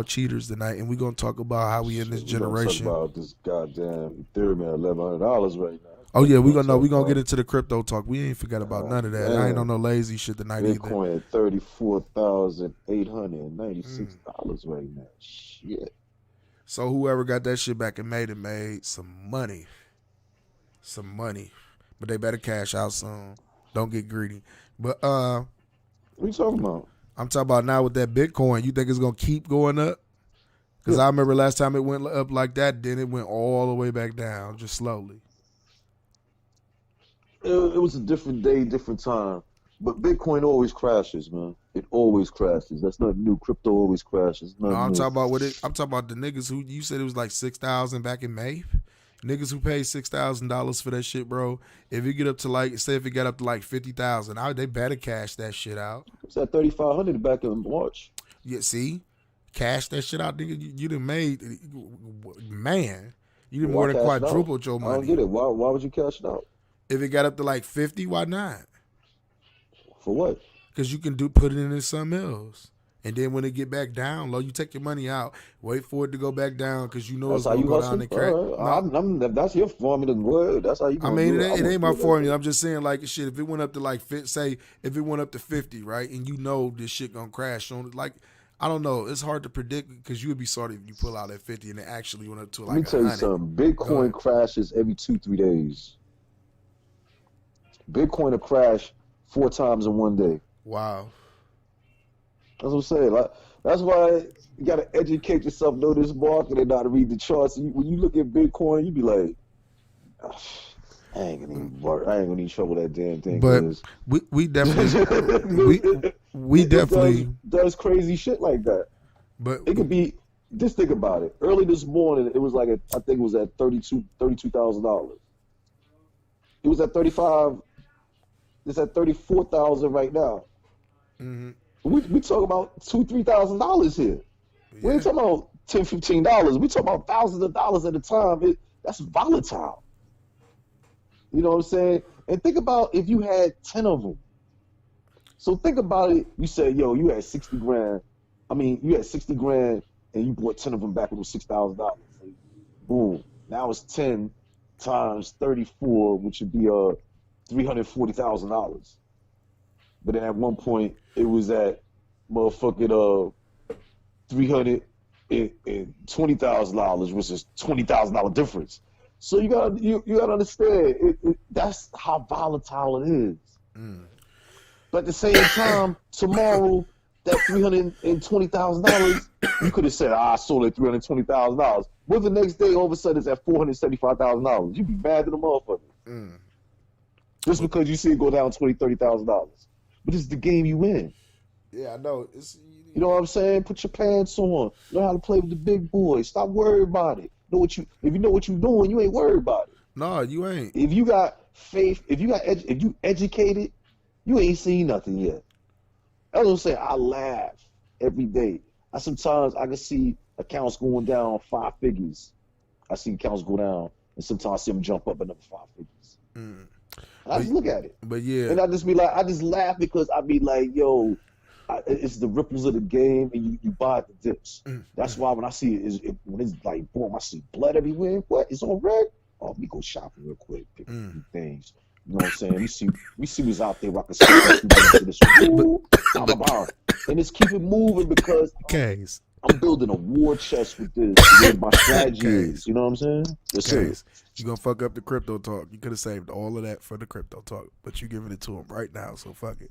cheaters tonight, and we're gonna talk about how we in this generation. We're gonna talk about this goddamn Ethereum at $1,100 right now. Oh yeah, we're gonna get into the crypto talk. We ain't forgot about none of that. I ain't on no lazy shit tonight either. Bitcoin at $34,896 right now. Shit. So whoever got that shit back and made some money. But they better cash out soon. Don't get greedy. But what are you talking about? I'm talking about now with that Bitcoin. You think it's going to keep going up? Because I remember last time it went up like that, then it went all the way back down, just slowly. It was a different day, different time. But Bitcoin always crashes, man. It always crashes. That's not new. Crypto always crashes. No, I'm talking about the niggas who, you said it was like 6,000 back in May. Niggas who paid $6,000 for that shit, bro. If it get up to like, say if it got up to like 50,000, they better cash that shit out. It was at 3,500 back in March. Yeah, see, cash that shit out, nigga. You done made, man. You done more than quadrupled your money. I don't get it. Why would you cash it out? If it got up to like 50, why not? For what? Because you can put it into something else. And then when it get back down low, you take your money out, wait for it to go back down because you know it's going to go down and crack. Right. That's your formula. That's how you I mean, it ain't my formula. I'm just saying, like, shit, if it went up to like, say, if it went up to 50, right, and you know this shit going to crash on it, like, I don't know. It's hard to predict because you would be sorry if you pull out at 50 and it actually went up to like 100. Let me tell you something. Bitcoin crashes every 2-3 days. Bitcoin will crash 4 times in one day. Wow. That's what I'm saying. Like, that's why you got to educate yourself, know this market, and know how to read the charts. When you look at Bitcoin, you be like, I ain't gonna even trouble that damn thing. But we definitely we definitely does crazy shit like that. But it could be. Just think about it. Early this morning, it was like I think it was at $32,000. It was at 35. It's at 34,000 right now. Mm-hmm. We talk about $2,000-$3,000 here. Yeah. We ain't talking about $10-$15. We talking about thousands of dollars at a time. That's volatile. You know what I'm saying? And think about if you had 10 of them. So think about it. You say, yo, you had 60 grand. I mean, you had 60 grand and you bought 10 of them back. It was $6,000. Boom. Now it's 10 times 34, which would be $340,000. But then at one point, it was at motherfucking $320,000, which is $20,000 difference. So you gotta understand, that's how volatile it is. Mm. But at the same time, tomorrow, that $320,000, you could have said, I sold it $320,000. But the next day, all of a sudden, it's at $475,000. You'd be mad at the motherfucker. Mm. Just because you see it go down $20,000-$30,000. But it's the game you win. Yeah, I know. You know what I'm saying? Put your pants on. Learn how to play with the big boys. Stop worrying about it. If you know what you're doing, you ain't worried about it. No, you ain't. If you got faith, if you educated, you ain't seen nothing yet. That's what I'm saying. I laugh every day. Sometimes I can see accounts going down 5 figures. I see accounts go down, and sometimes I see them jump up another 5 figures. Mm. I just look at it. But yeah. And I just be like, I just laugh because I be like, yo, it's the ripples of the game, and you buy the dips. That's why when I see it, when it's like, boom, I see blood everywhere. What? It's on red? Oh, let me go shopping real quick, pick a few things. You know what I'm saying? We see what's out there. I can see this. And it's keep it moving because I'm building a war chest with this. With my strategy is. You know what I'm saying? Yes, you gonna fuck up the crypto talk. You could have saved all of that for the crypto talk, but you giving it to him right now, so fuck it.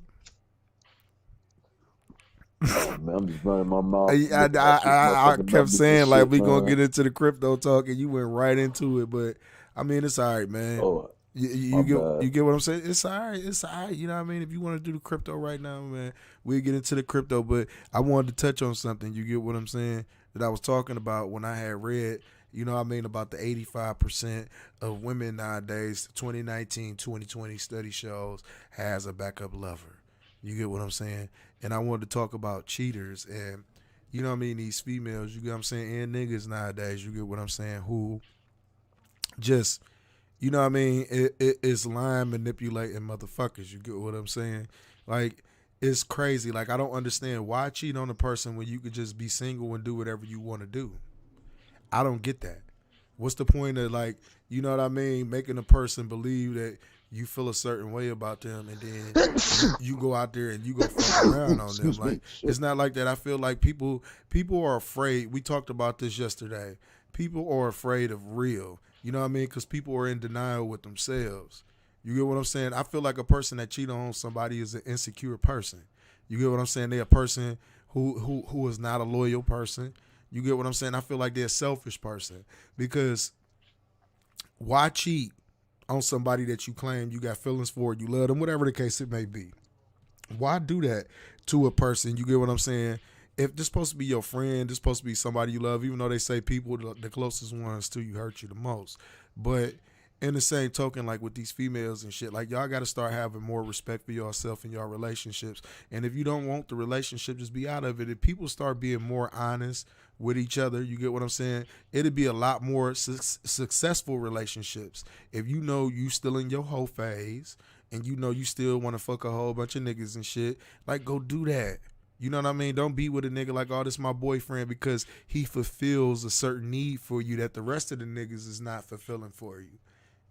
Oh man, I'm just running my mouth, I, looking at you, I motherfucking kept numbers and saying like shit, we gonna man. get into the crypto talk, and you went right into it. But I mean, it's all right, man. Oh, You, my you bad. get what I'm saying? It's all right. It's all right. You know what I mean? If you want to do the crypto right now, man, we'll get into the crypto. But I wanted to touch on something. You get what I'm saying? That I was talking about when I had read, you know what I mean, about the 85% of women nowadays, 2019, 2020 study shows, has a backup lover. You get what I'm saying? And I wanted to talk about cheaters and, you know what I mean, these females, you get what I'm saying, and niggas nowadays, you get what I'm saying, who just, you know what I mean, it's line manipulating motherfuckers. You get what I'm saying? Like, it's crazy. Like, I don't understand why cheat on a person when you could just be single and do whatever you want to do. I don't get that. What's the point of, like, you know what I mean, making a person believe that you feel a certain way about them, and then you go out there and you go fuck around on them. Excuse Like, me. Shit. it's not like that. I feel like people are afraid. We talked about this yesterday. People are afraid of real. You know what I mean? Because people are in denial with themselves. You get what I'm saying? I feel like a person that cheat on somebody is an insecure person. You get what I'm saying? They're a person who is not a loyal person. You get what I'm saying? I feel like they're a selfish person, because why cheat on somebody that you claim you got feelings for, you love them, whatever the case it may be? Why do that to a person? You get what I'm saying? If this supposed to be your friend, this supposed to be somebody you love, even though they say people, the closest ones to you, hurt you the most. But in the same token, like with these females and shit, like, y'all got to start having more respect for yourself and your relationships. And if you don't want the relationship, just be out of it. If people start being more honest with each other, you get what I'm saying? It'd be a lot more successful relationships. If you know you still in your hoe phase and you know you still want to fuck a whole bunch of niggas and shit, like, go do that. You know what I mean? Don't be with a nigga like, oh, this my boyfriend, because he fulfills a certain need for you that the rest of the niggas is not fulfilling for you.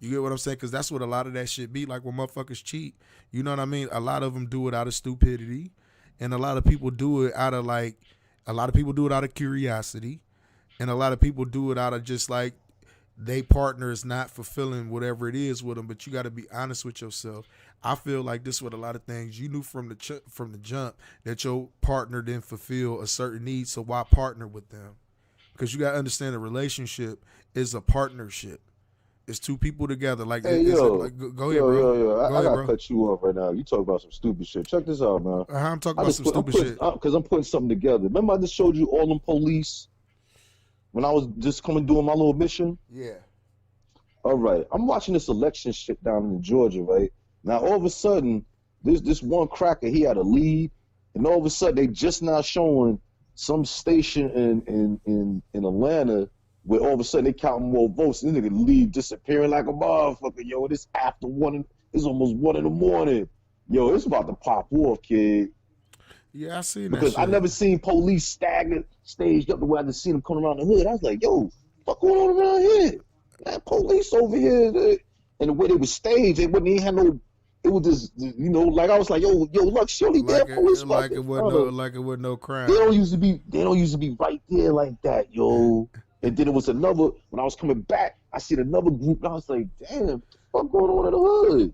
You get what I'm saying? Because that's what a lot of that shit be like when motherfuckers cheat. You know what I mean? A lot of them do it out of stupidity, and a lot of people do it out of curiosity, and a lot of people do it out of just like they partner is not fulfilling whatever it is with them. But you got to be honest with yourself. I feel like this with a lot of things. You knew from the jump that your partner didn't fulfill a certain need, so why partner with them? Because you got to understand a relationship is a partnership. It's two people together. Like, Hey it's yo, like, go ahead, yo, bro. yo, yo. Go I ahead, gotta bro. cut you off right now. You talk about some stupid shit. Check this out, man. I'm talking I about just some put, I'm stupid putting, shit. because I'm putting something together. Remember, I just showed you all them police when I was just coming doing my little mission. Yeah. All right, I'm watching this election shit down in Georgia, right? Now all of a sudden, this one cracker, he had a lead, and all of a sudden they just now showing some station in Atlanta where all of a sudden they counting more votes, and this nigga lead disappearing like a motherfucker. Yo, this after one, it's almost 1 in the morning. Yo, it's about to pop off, kid. Yeah, I seen that Because I shit. never seen police staggered, staged up the way I just seen them coming around the hood. I was like, yo, fuck going on around here? That police over here, and the way they were staged, they wouldn't even have no. It was just, like I was like, yo, look, surely there police right there in front of. Like it was no They don't crime. usually be, they don't usually be right there like that, yo. And then it was another. When I was coming back, I seen another group, and I was like, damn, what the fuck going on in the hood?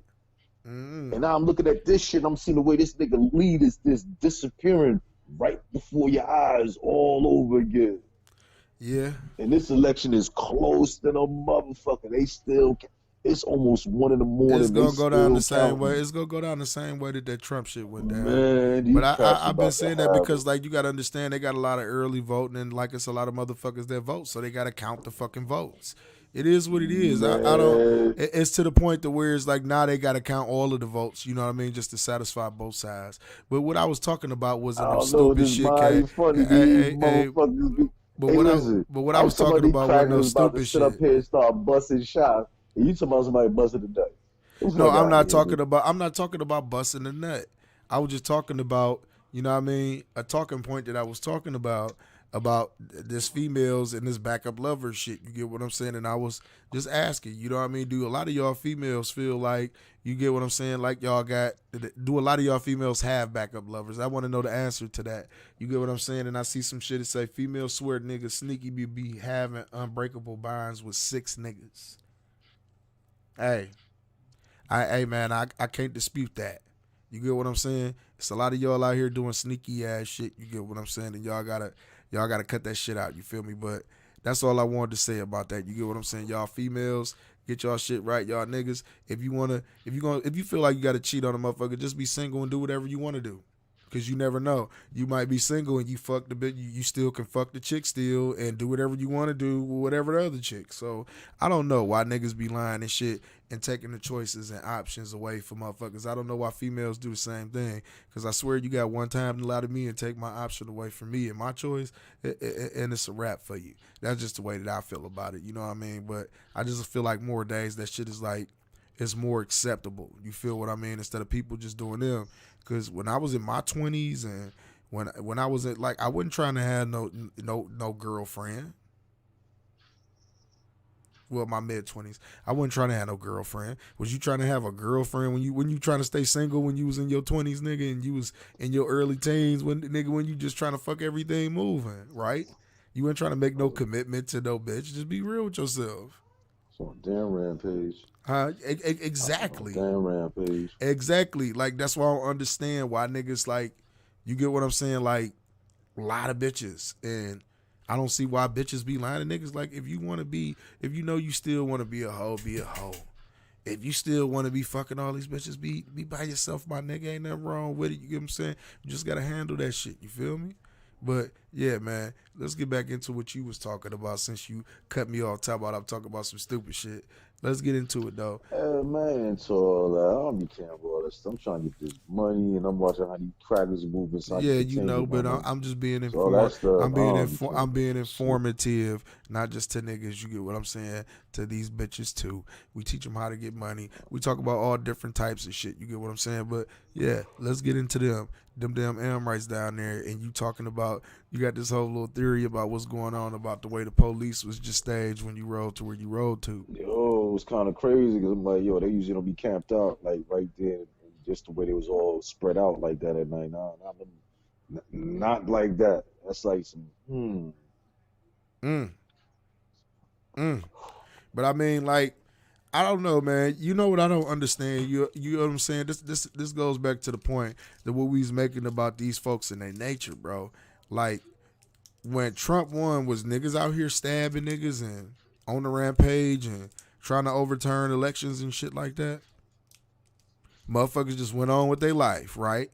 And Mm. now I'm looking at this shit, and I'm seeing the way this nigga lead is this disappearing right before your eyes all over again. Yeah. And this election is close than a motherfucker. They still, it's almost 1 in the morning. It's They gonna go down the still same way. counting. It's gonna go down the same way that Trump shit went down. Man, But these cats I've been about to saying that have because, like, you gotta understand they got a lot of early voting, and like, it's a lot of motherfuckers that vote, so they gotta count the fucking votes. It is what it is. I don't. man. It's to the point to where it's like now they gotta count all of the votes. You know what I mean, just to satisfy both sides. But what I was talking about I wasn't no don't know, stupid this shit, Cat. mighty funny these Hey, motherfuckers be. but Hey, listen, but what I I'm was talking about talking these about wasn't no crackers about to stupid sit up shit. here and start busting shots, and you talking about somebody busting the day. Get the No, fuck out of here, man. I'm not talking about busting a nut. I was just talking about, you know what I mean, a talking point that I was talking about this females and this backup lover shit. You get what I'm saying? And I was just asking, you know what I mean? Do a lot of y'all females feel like, you get what I'm saying, like y'all got, do a lot of y'all females have backup lovers? I want to know the answer to that. You get what I'm saying? And I see some shit that say females swear niggas sneaky be having unbreakable bonds with 6 niggas. Hey. Hey man, I can't dispute that. You get what I'm saying? It's a lot of y'all out here doing sneaky ass shit. You get what I'm saying? And y'all gotta cut that shit out. You feel me? But that's all I wanted to say about that. You get what I'm saying? Y'all females, get y'all shit right. Y'all niggas, if you feel like you gotta cheat on a motherfucker, just be single and do whatever you want to do. Cause you never know. You might be single and you fuck the bitch. You still can fuck the chick still and do whatever you want to do with whatever the other chick. So I don't know why niggas be lying and shit and taking the choices and options away from motherfuckers. I don't know why females do the same thing. Cause I swear you got one time to lie to me and take my option away from me and my choice, and it's a wrap for you. That's just the way that I feel about it. You know what I mean? But I just feel like more days that shit is like it's more acceptable. You feel what I mean? Instead of people just doing them. Because when I was in my 20s and when I was like, I wasn't trying to have no girlfriend. Well, my mid 20s, I wasn't trying to have no girlfriend. Was you trying to have a girlfriend when you trying to stay single when you was in your 20s, nigga, and you was in your early teens when you just trying to fuck everything moving, right? You weren't trying to make no commitment to no bitch. Just be real with yourself. So damn rampage. Exactly. Damn rampage. Exactly. Like that's why I don't understand why niggas like, you get what I'm saying? Like a lot of bitches, and I don't see why bitches be lying to niggas. Like if you know you still want to be a hoe, be a hoe. If you still want to be fucking all these bitches, be by yourself, my nigga. Ain't nothing wrong with it. You get what I'm saying? You just gotta handle that shit. You feel me? But yeah, man, let's get back into what you was talking about since you cut me off. I'm talking about some stupid shit. Let's get into it though. Man, into all that. I don't be caring about all that stuff. I'm trying to get this money, and I'm watching how these crackers move inside. Yeah, you know, but I'm just being so informed. I'm being informative, not just to niggas. You get what I'm saying? To these bitches too. We teach them how to get money. We talk about all different types of shit. You get what I'm saying? But yeah, let's get into them damn Amrites down there, and you talking about, you got this whole little theory about what's going on about the way the police was just staged when you rode to where you rode to. Yo, it was kind of crazy because I'm like, yo, they usually don't be camped out like right there, just the way they was all spread out like that at night. Nah, not like that. That's like some But I mean, like, I don't know, man. You know what I don't understand? You know what I'm saying? This goes back to the point that what we was making about these folks and their nature, bro. Like, when Trump won, was niggas out here stabbing niggas and on the rampage and trying to overturn elections and shit like that? Motherfuckers just went on with their life, right?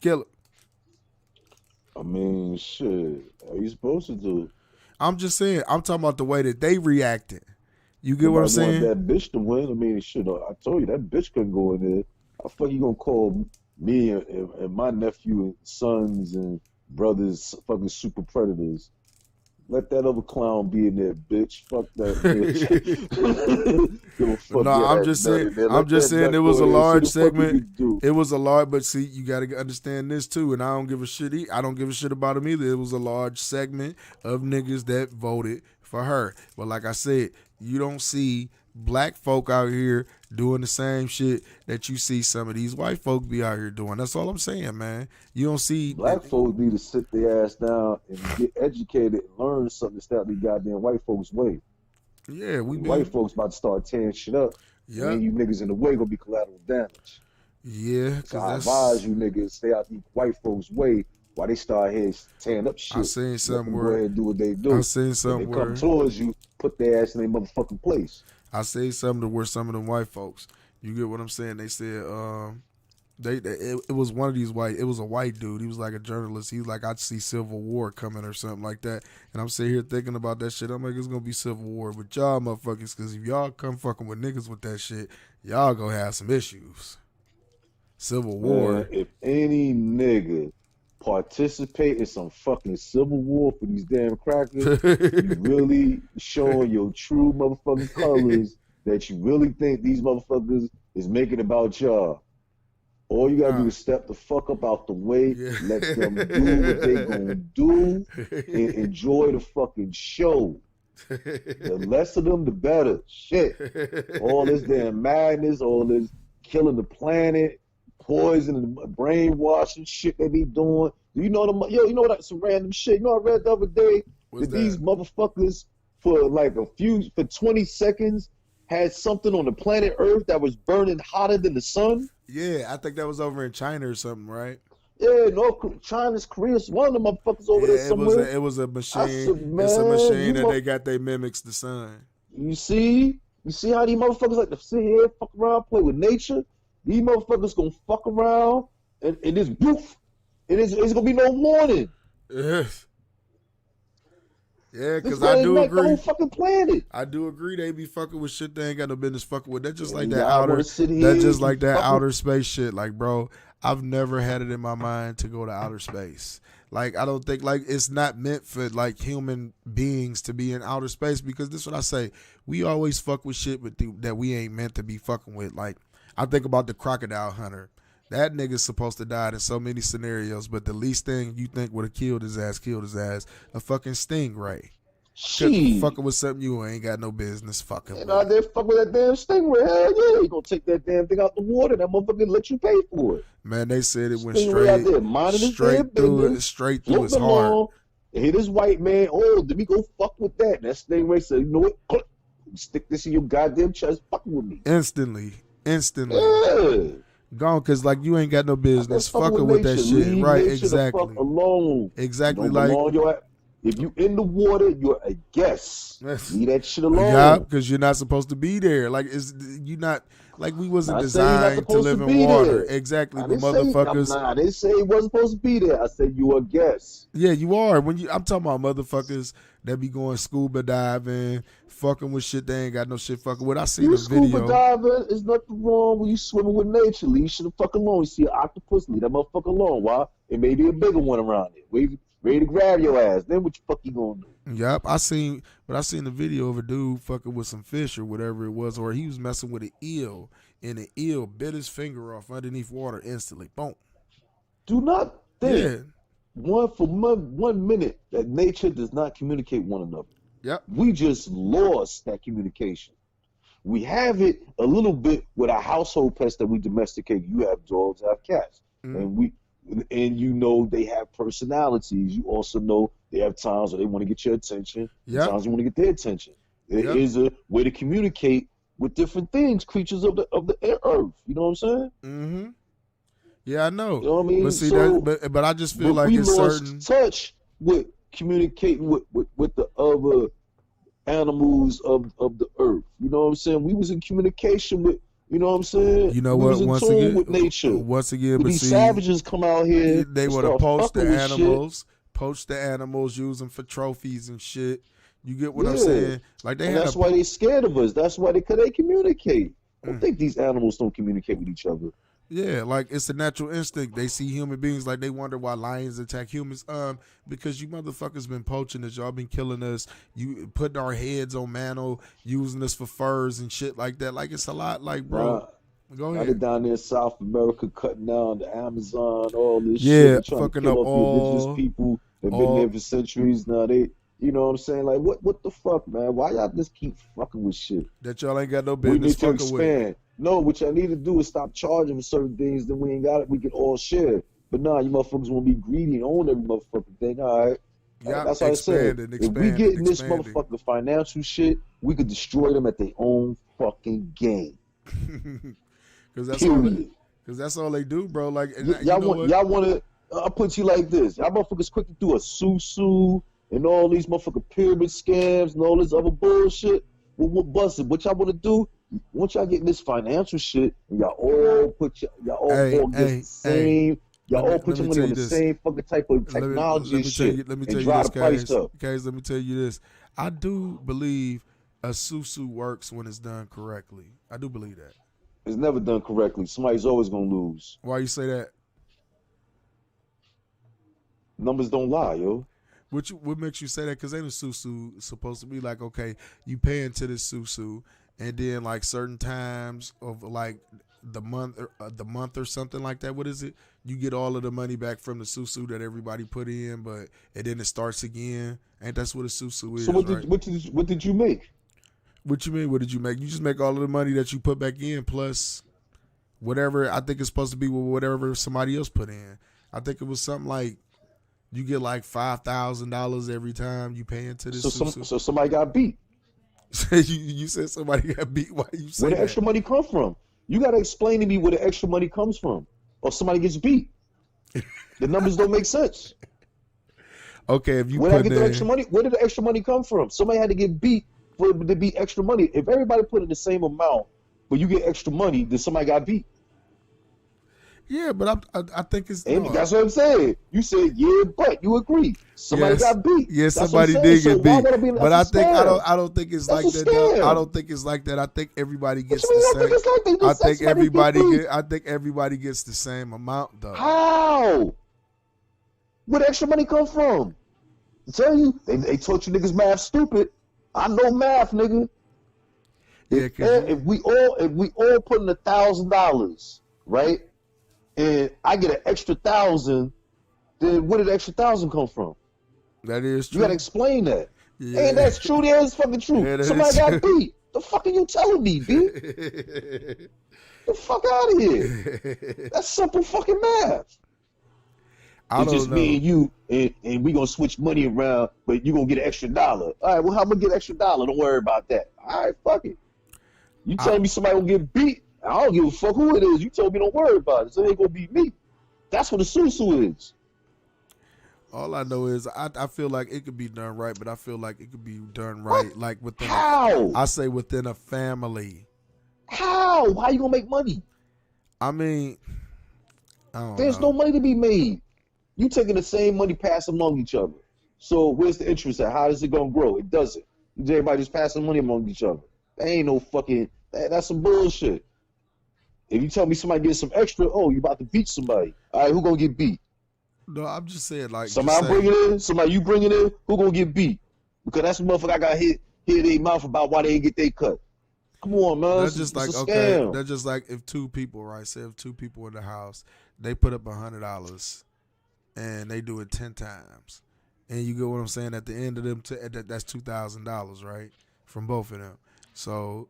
Kill it. I mean, shit. How you supposed to do? I'm just saying, I'm talking about the way that they reacted. You get what I'm saying? That bitch to win. I mean, shit. I told you that bitch couldn't go in there. How fuck you gonna call me and my nephew and sons and brothers fucking super predators? Let that other clown be in there, bitch. Fuck that bitch. No, I'm just saying it was a large segment. It was a large, but see, you got to understand this too. And I don't give a shit. I don't give a shit about him either. It was a large segment of niggas that voted for her. But like I said, you don't see black folk out here doing the same shit that you see some of these white folk be out here doing. That's all I'm saying, man. You don't see black folks need to sit their ass down and get educated and learn something to stop the goddamn white folks' way. Yeah, white folks about to start tearing shit up. Yeah, and you niggas in the way gonna be collateral damage. Yeah, so I advise you niggas stay out these white folks' way while they start here tearing up shit. I seen something where go ahead and do what they do. I seen something where they come towards you, put their ass in their motherfucking place. I say something to where some of them white folks, you get what I'm saying? They said, it was one of these it was a white dude. He was like a journalist. He was like, I'd see Civil War coming or something like that. And I'm sitting here thinking about that shit. I'm like, it's going to be Civil War with y'all motherfuckers, because if y'all come fucking with niggas with that shit, y'all going to have some issues. Civil War. Man, if any nigga participate in some fucking civil war for these damn crackers, you really showing your true motherfucking colors that you really think these motherfuckers is making about y'all. All you gotta do is step the fuck up out the way, let them do what they gonna do, and enjoy the fucking show. The less of them, the better. Shit. All this damn madness, all this killing the planet, poison and brainwashing shit they be doing. You know you know what? Some random shit. You know, I read the other day that these motherfuckers for 20 seconds had something on the planet Earth that was burning hotter than the sun? Yeah, I think that was over in China or something, right? Yeah, China's, Korea's one of them motherfuckers over there Yeah, somewhere. it was a I machine. said, It's a man, machine that they got. They mimics the sun. you see how these motherfuckers like to sit here, fuck around, play with nature. These motherfuckers gonna fuck around and it's boof. It's gonna be no morning. Yeah, This because gonna I do ignite the agree. whole fucking planet. I do agree. They be fucking with shit they ain't got no business fucking with. That's just like Yeah, that y'all outer. wanna sit here That's just and like that fucking- outer space shit. Like, bro, I've never had it in my mind to go to outer space. Like, I don't think, like, it's not meant for, like, human beings to be in outer space, because this is what I say. We always fuck with shit that we ain't meant to be fucking with. Like, I think about the crocodile hunter. That nigga's supposed to die in so many scenarios, but the least thing you think would have killed his ass, a fucking stingray. Shit. Fucking with something you ain't got no business fucking And with. out there fucking with that damn stingray. Hell yeah, you gonna take that damn thing out the water. That motherfucker let you pay for it. Man, they said it went Stingray out there minding his straight damn through business, straight through his floating heart. along, and hit his white man. Oh, let me go fuck with that. And that stingray said, you know what? Stick this in your goddamn chest, fucking with me. Instantly. Yeah. Gone, because, like, you ain't got no business That's fucking with that nature. shit. Leave Right, nature the exactly. fuck alone. Exactly, Don't like, belong if you in the water, you're a guest. Leave that shit alone. yeah, because you're not supposed to be there. Like, you not, like, we wasn't I say you're not designed to supposed live to in be water. there. Exactly, I but didn't motherfuckers. I didn't say it wasn't supposed to be there. I said you a guest. Yeah, you are. I'm talking about motherfuckers that be going scuba diving, fucking with shit they ain't got no shit fucking with. I seen You a video. scuba diving, there's nothing wrong when you swimming with nature. Leave shit the fuck alone. You see an octopus, leave that motherfucker alone. Why? It may be a bigger one around it. Ready to grab your ass. Then what the fuck you gonna do? Yep, I seen the video of a dude fucking with some fish or whatever it was, or he was messing with an eel, and the eel bit his finger off underneath water instantly. Boom. Do not think Yeah. 1 minute that nature does not communicate one another. Yep. We just lost that communication. We have it a little bit with our household pets that we domesticate. You have dogs, I have cats, and you know they have personalities. You also know they have times where they want to get your attention. Yep. Times you want to get their attention. There Yep. is a way to communicate with different things, creatures of the earth. You know what I'm saying? Mm-hmm. Yeah, I know. You know what I mean? But see, So- but I just feel But like we it's lost certain. touch with communicating with the other animals of the earth. You know what I'm saying? We was in communication with, you know what I'm saying? You know we what? Was in Once tune again, with nature. but These see, savages come out here. they and want to start poach the fucking with shit. animals, use them for trophies and shit. You get what I'm Yeah. saying? Like they And had that's a why they scared of us. That's why they communicate. I don't think these animals don't communicate with each other. Yeah, like it's a natural instinct. They see human beings, like they wonder why lions attack humans. Because you motherfuckers been poaching us, y'all been killing us, you putting our heads on mantle, using us for furs and shit like that. Like it's a lot, like bro. Go Now they ahead. down there in South America cutting down the Amazon, all this Yeah, shit. They're trying fucking to kill up off the indigenous all- people. They've been all- there for centuries now. You know what I'm saying? Like, what the fuck, man? Why y'all just keep fucking with shit? That y'all ain't got no We business need to fucking with. expand. No, what y'all need to do is stop charging for certain things. Then we ain't got it. We can all share. But nah, you motherfuckers want to be greedy and own every motherfucking thing. All right. Yeah, That's what I said. If we get in this expanding. motherfucking financial shit, we could destroy them at their own fucking game. Because Period. that's all they do, bro. Like and Y'all know want what? y'all want to? I'll put you like this. Y'all motherfuckers quick to do a susu and all these motherfucking pyramid scams and all this other bullshit. Well, what busted? What y'all want to do? Once y'all get in this financial shit, and y'all all put y'all all Hey, all get hey, the same. Y'all Let all me- put let your me money tell on you the this. same fucking type of technology and shit, Let me and tell you drive this, the price Kaz. up. Kaz, let me tell you this. I do believe a susu works when it's done correctly. I do believe that. It's never done correctly. Somebody's always gonna lose. Why you say that? Numbers don't lie, yo. What makes you say that? Because ain't a susu supposed to be like, okay, you pay into this susu, and then like certain times of like the month or something like that. What is it? You get all of the money back from the susu that everybody put in, but and then it starts again. Ain't that's what a susu is? So what right? what did you make? What you mean? What did you make? You just make all of the money that you put back in plus whatever. I think it's supposed to be with whatever somebody else put in. I think it was something like you get like $5,000 every time you pay into this. So somebody got beat. You said somebody got beat. Why you say Where the that? extra money come from? You got to explain to me where the extra money comes from, or somebody gets beat. The numbers don't make sense. Okay, if you Where did I put get the in, extra money? Where did the extra money come from? Somebody had to get beat for it to be extra money. If everybody put in the same amount, but you get extra money, then somebody got beat. yeah, but I think it's And no. that's what I'm saying. You said yeah, but you agree. Somebody Yes, got beat. yes, That's what I'm somebody saying. did So get why beat. would I be? But That's a scam. I don't think it's That's like a that. Though. I scam. don't think it's like that. I think everybody What gets you the mean? I same. think it's like they I just said think somebody get beat. I think everybody gets the same amount though. How? Where the extra money come from? I tell you, they taught you niggas math stupid. I know math, nigga. Yeah, If we all put in $1,000, right? And I get an extra 1,000, then where did the extra 1,000 come from? that is You true. gotta explain that. Yeah. And that's true. That is fucking true. Yeah, that Somebody is got true. beat. The fuck are you telling me, B? The fuck out of here. That's simple fucking math. I It's don't just know. me and you, and we gonna switch money around, but you gonna get an extra $1. All right, well, how am I gonna get an extra $1? Don't worry about that. All right, fuck it. You telling me somebody gonna get beat? I don't give a fuck who it is. You told me don't worry about it, so it ain't gonna be me. That's what a susu is. All I know is I feel like it could be done right, but I feel like it could be done right, like within. How? I say within a family. How? How you gonna make money? I mean, I don't There's know. no money to be made. You taking the same money, pass among each other. So where's the interest at? How is it gonna grow? It doesn't. Everybody just passing money among each other. That ain't no fucking. That's some bullshit. If you tell me somebody gets some extra, oh, you about to beat somebody. All right, who gonna get beat? No, I'm just saying like Somebody bring it in. Somebody you bring it in. Who gonna get beat? Because that's the motherfucker I got hit their mouth about why they ain't get their cut. Come on, man. That's just like it's a okay. scam. That's just like if two people, right? Say if two people in the house, they put up $100 and they do it 10 times, and you get what I'm saying. At the end of them, that's $2,000, right? From both of them. So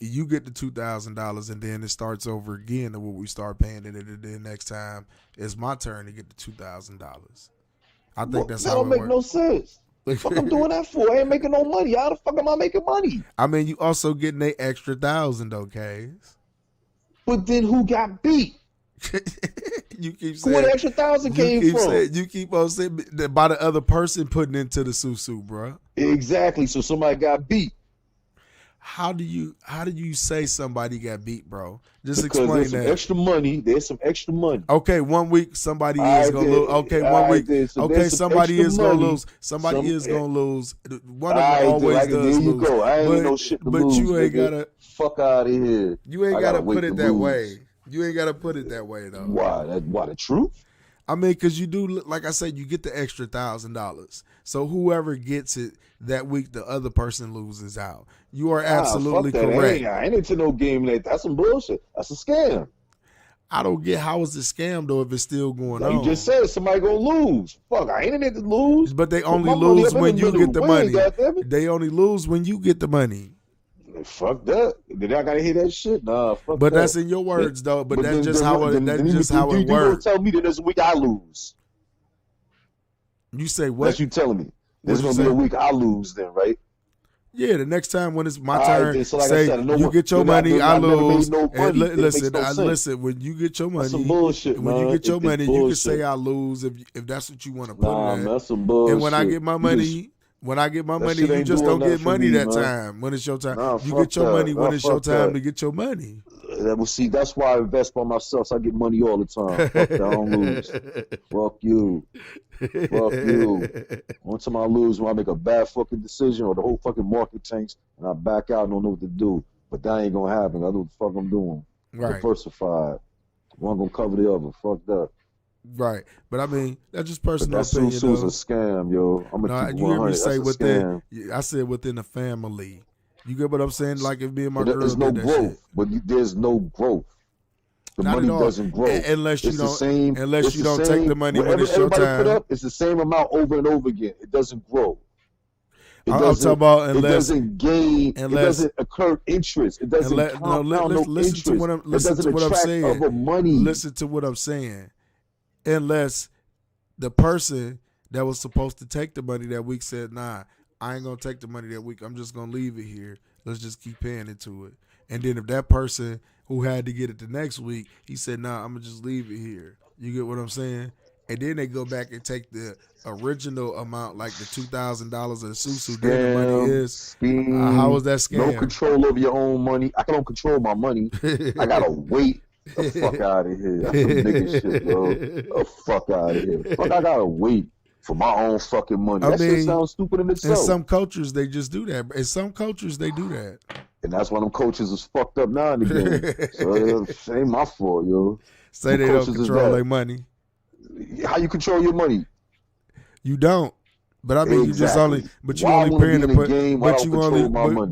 you get the $2,000, and then it starts over again. And what we start paying it, and then next time it's my turn to get the $2,000. I think that's that how don't it make works. no sense. What the fuck I'm doing that for? I ain't making no money. How the fuck am I making money? I mean, you also getting they extra 1,000, okay? But then who got beat? You keep Where saying the extra 1,000 came from? you keep on saying that by the other person putting into the susu, bro. Exactly. So somebody got beat. How do you say somebody got beat, bro? Just Because explain there's some that. extra money. There's some extra money. Okay, 1 week somebody I is gonna did. lose. Okay, I 1 week. did. So Okay, there's some somebody extra is gonna money. lose. Somebody is gonna lose. One of I them always like it. does There you lose. go. I ain't but, no shit to but lose. you ain't nigga. gotta. Fuck out of here. You ain't I gotta gotta wait put it to that lose. way. You ain't gotta put it that way though. Why? Why the truth? I mean, because you do, like I said, you get the extra $1,000. So whoever gets it that week, the other person loses out. You are absolutely fuck that. correct. I ain't into no game like that. That's some bullshit. That's a scam. I don't get how it's a scam though if it's still going Like on. you just said, somebody gonna lose. Fuck, I ain't in it to lose. But they Put only my money lose up in when the you middle get of the way, money. goddammit. They only lose when you get the money. Fuck that. Then I gotta hear that shit. Nah, fuck But that. that's in your words though. But that's then- just then how what- it. then- That's then just you- how you- it You gonna works. tell me that this week I lose? You say what? That's you telling me. There's What'd gonna you be a say? week I lose then, right? Yeah, the next time when it's my All right, turn, then, so like I say said, I know you what- get your then I- money, then I I never made lose. no And money. That makes listen, no sense. listen. When you get your money, That's some bullshit, when you man. get your It's money, you can bullshit. say I lose if that's what you want to put Nah, it man, at. that's some bullshit. And when I get my You money, just- you shit ain't just doing don't get nothing for money me, that man. time when it's your time. Nah, You fuck get your that. money when Nah, it's your fuck time that. to get your money. See, that's why I invest by myself, so I get money all the time. Fuck that, I don't lose. Fuck you. Fuck you. One time I lose when I make a bad fucking decision or the whole fucking market tanks and I back out and don't know what to do. But that ain't gonna happen. I know what the fuck I'm doing. Right. Diversified. One gonna cover the other. Fuck that. Right. But I mean, that's just But personal that opinion. Susu's Though. a scam, yo. I'm No, gonna keep it you hear me 100. say That's a within. scam. I said within the family. You get what I'm saying? Like if me and my But girl there's no did that growth. shit. But there's no growth. The Not money at all. doesn't grow. Unless you It's don't. the same. Unless it's you the don't same, take the money when whatever it's your everybody put time. up, it's the same amount over and over again. It doesn't grow. It I'm doesn't, talking about it unless. doesn't gain. It unless- doesn't occur interest. It doesn't compound no listen interest. to what I'm. It Listen doesn't to what I'm attract saying. other money. Listen to what I'm saying. Unless the person that was supposed to take the money that week said, "Nah, I ain't gonna take the money that week. I'm just gonna leave it here. Let's just keep paying into it. And then if that person who had to get it the next week, he said, "Nah, I'm gonna just leave it here." You get what I'm saying? And then they go back and take the original amount, like the $2,000 of the susu. Then the money is scheme, how was that scam? No control over your own money. I don't control my money. I gotta wait. The fuck out of here. That's some nigga shit, bro. The fuck out of here. Fuck, I gotta wait for my own fucking money. That shit sounds stupid in itself. In some cultures, they just do that. In some cultures, they do that. And that's why them coaches is fucked up now and again. So it ain't my fault, yo. Say they don't control their money. How you control your money? You don't. But I mean, exactly. You just only, but you why only paying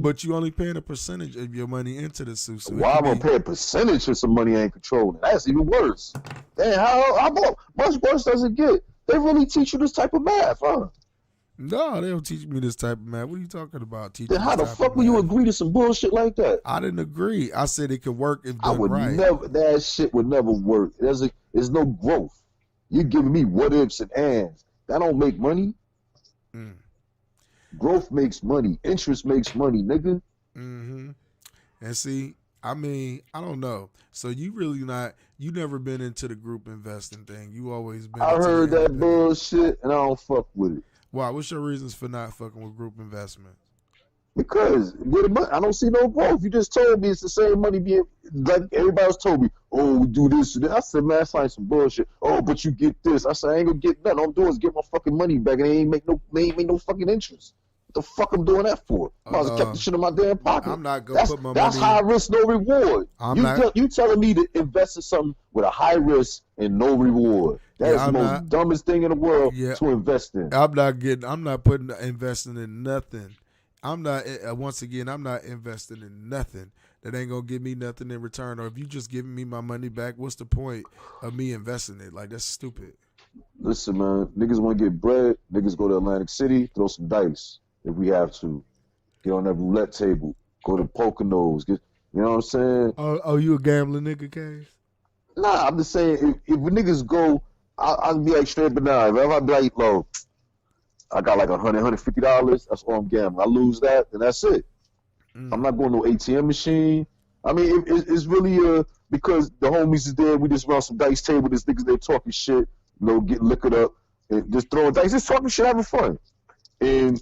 but you only paying a percentage of your money into the susu. Why am I paying a percentage of some money I ain't controlling? That's even worse. Damn, how much worse does it get? They really teach you this type of math, huh? No, they don't teach me this type of math. What are you talking about? Then how the fuck will you agree to some bullshit like that? I didn't agree. I said it could work if done right. That shit would never work. There's no growth. You're giving me what ifs and ands. That don't make money. Growth makes money. Interest makes money, nigga. Mm-hmm. And see, I mean, I don't know. So you never been into the group investing thing. You always been. I heard that bullshit and I don't fuck with it. Why? What's your reasons for not fucking with group investment? Because with the money, I don't see no growth. You just told me it's the same money being like everybody else told me. Oh, we do this and that. I said, man, that's like some bullshit. Oh, but you get this. I said, I ain't gonna get nothing. All I'm doing is get my fucking money back, and they ain't make no fucking interest. What the fuck I'm doing that for? I might as well kept the shit in my damn pocket. I'm not gonna put my money. That's high risk, no reward. You telling me to invest in something with a high risk and no reward? That's the most dumbest thing in the world to invest in. I'm not investing in nothing. I'm not investing in nothing that ain't gonna give me nothing in return. Or if you just giving me my money back, what's the point of me investing it? Like, that's stupid. Listen, man, niggas want to get bread. Niggas go to Atlantic City, throw some dice if we have to. Get on that roulette table. Go to Poconos. You know what I'm saying? Oh, you a gambling nigga, Case? Nah, I'm just saying if niggas go, I'll be like straight banana. If I be like, low, I got like $150. That's all I'm gambling. I lose that, then that's it. I'm not going to no ATM machine. I mean, it's really because the homies is there. We just run some dice table. There's niggas there talking shit. Get liquored up and just throwing dice. Just talking shit, having fun. And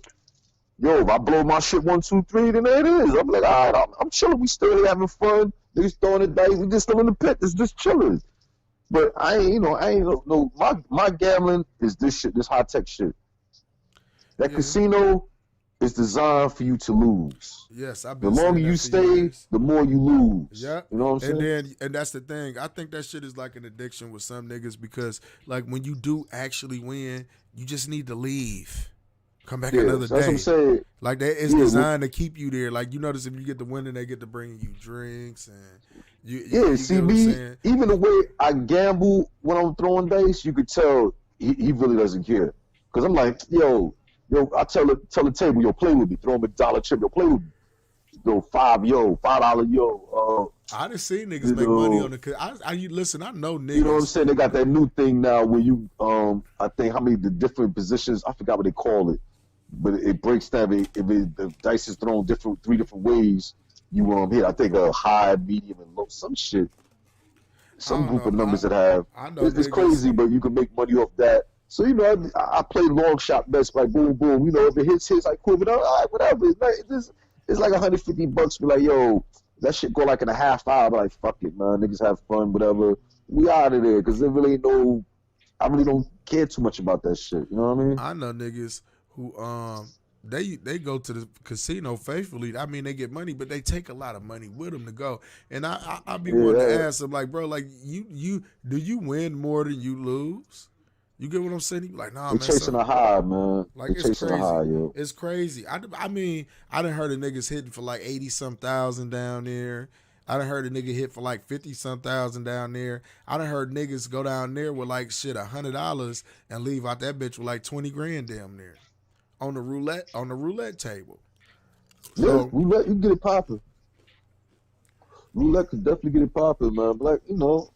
yo, if I blow my shit 1, 2, 3, then there it is. I'm like, all right, I'm chilling. We still here having fun. Niggas throwing the dice. We just still in the pit. It's just chilling. But I ain't no. My gambling is this shit. This high tech shit. That casino is designed for you to lose. Yes, I've the been longer you stay, the more you lose. Yeah, you know what I'm saying. And that's the thing. I think that shit is like an addiction with some niggas because, like, when you do actually win, you just need to leave. Come back another day. That's what I'm saying. Like, that is designed to keep you there. Like, you notice if you get the winning, they get to bring you drinks and you see me. Even the way I gamble when I'm throwing dice, you could tell he really doesn't care. Because I'm like, yo, I tell the table, yo, play with me. Throw him a dollar chip, yo, play with me. Yo, $5, yo. I done seen niggas make money on the. Listen, I know niggas. You know what I'm saying? They got that new thing now where you, I think how many the different positions. I forgot what they call it, but it breaks down. If the dice is thrown three different ways, you hit. I think a high, medium, and low. Some shit. Some group of numbers that have. I know it's crazy, but you can make money off that. So, you know, I play long shot bets, like boom, boom. You know, if it hits, I quit it. All right, whatever. It's like $150. Be like, yo, that shit go like in a half hour. But like, fuck it, man. Niggas have fun, whatever. We out of there because there really ain't no. I really don't care too much about that shit. You know what I mean? I know niggas who they go to the casino faithfully. I mean, they get money, but they take a lot of money with them to go. And I be wanting to ask them, like, bro, like you do you win more than you lose? You get what I'm saying? You be like, nah, man. Chasing a high, man. Like, it's crazy. Yo. It's crazy. I mean, I done heard of niggas hitting for like 80-some thousand down there. I done heard a nigga hit for like 50-some thousand down there. I done heard niggas go down there with like shit $100 and leave out that bitch with like 20 grand damn near on the roulette table. So, roulette, you get it popping. Roulette could definitely get it popping, man. But like, you know,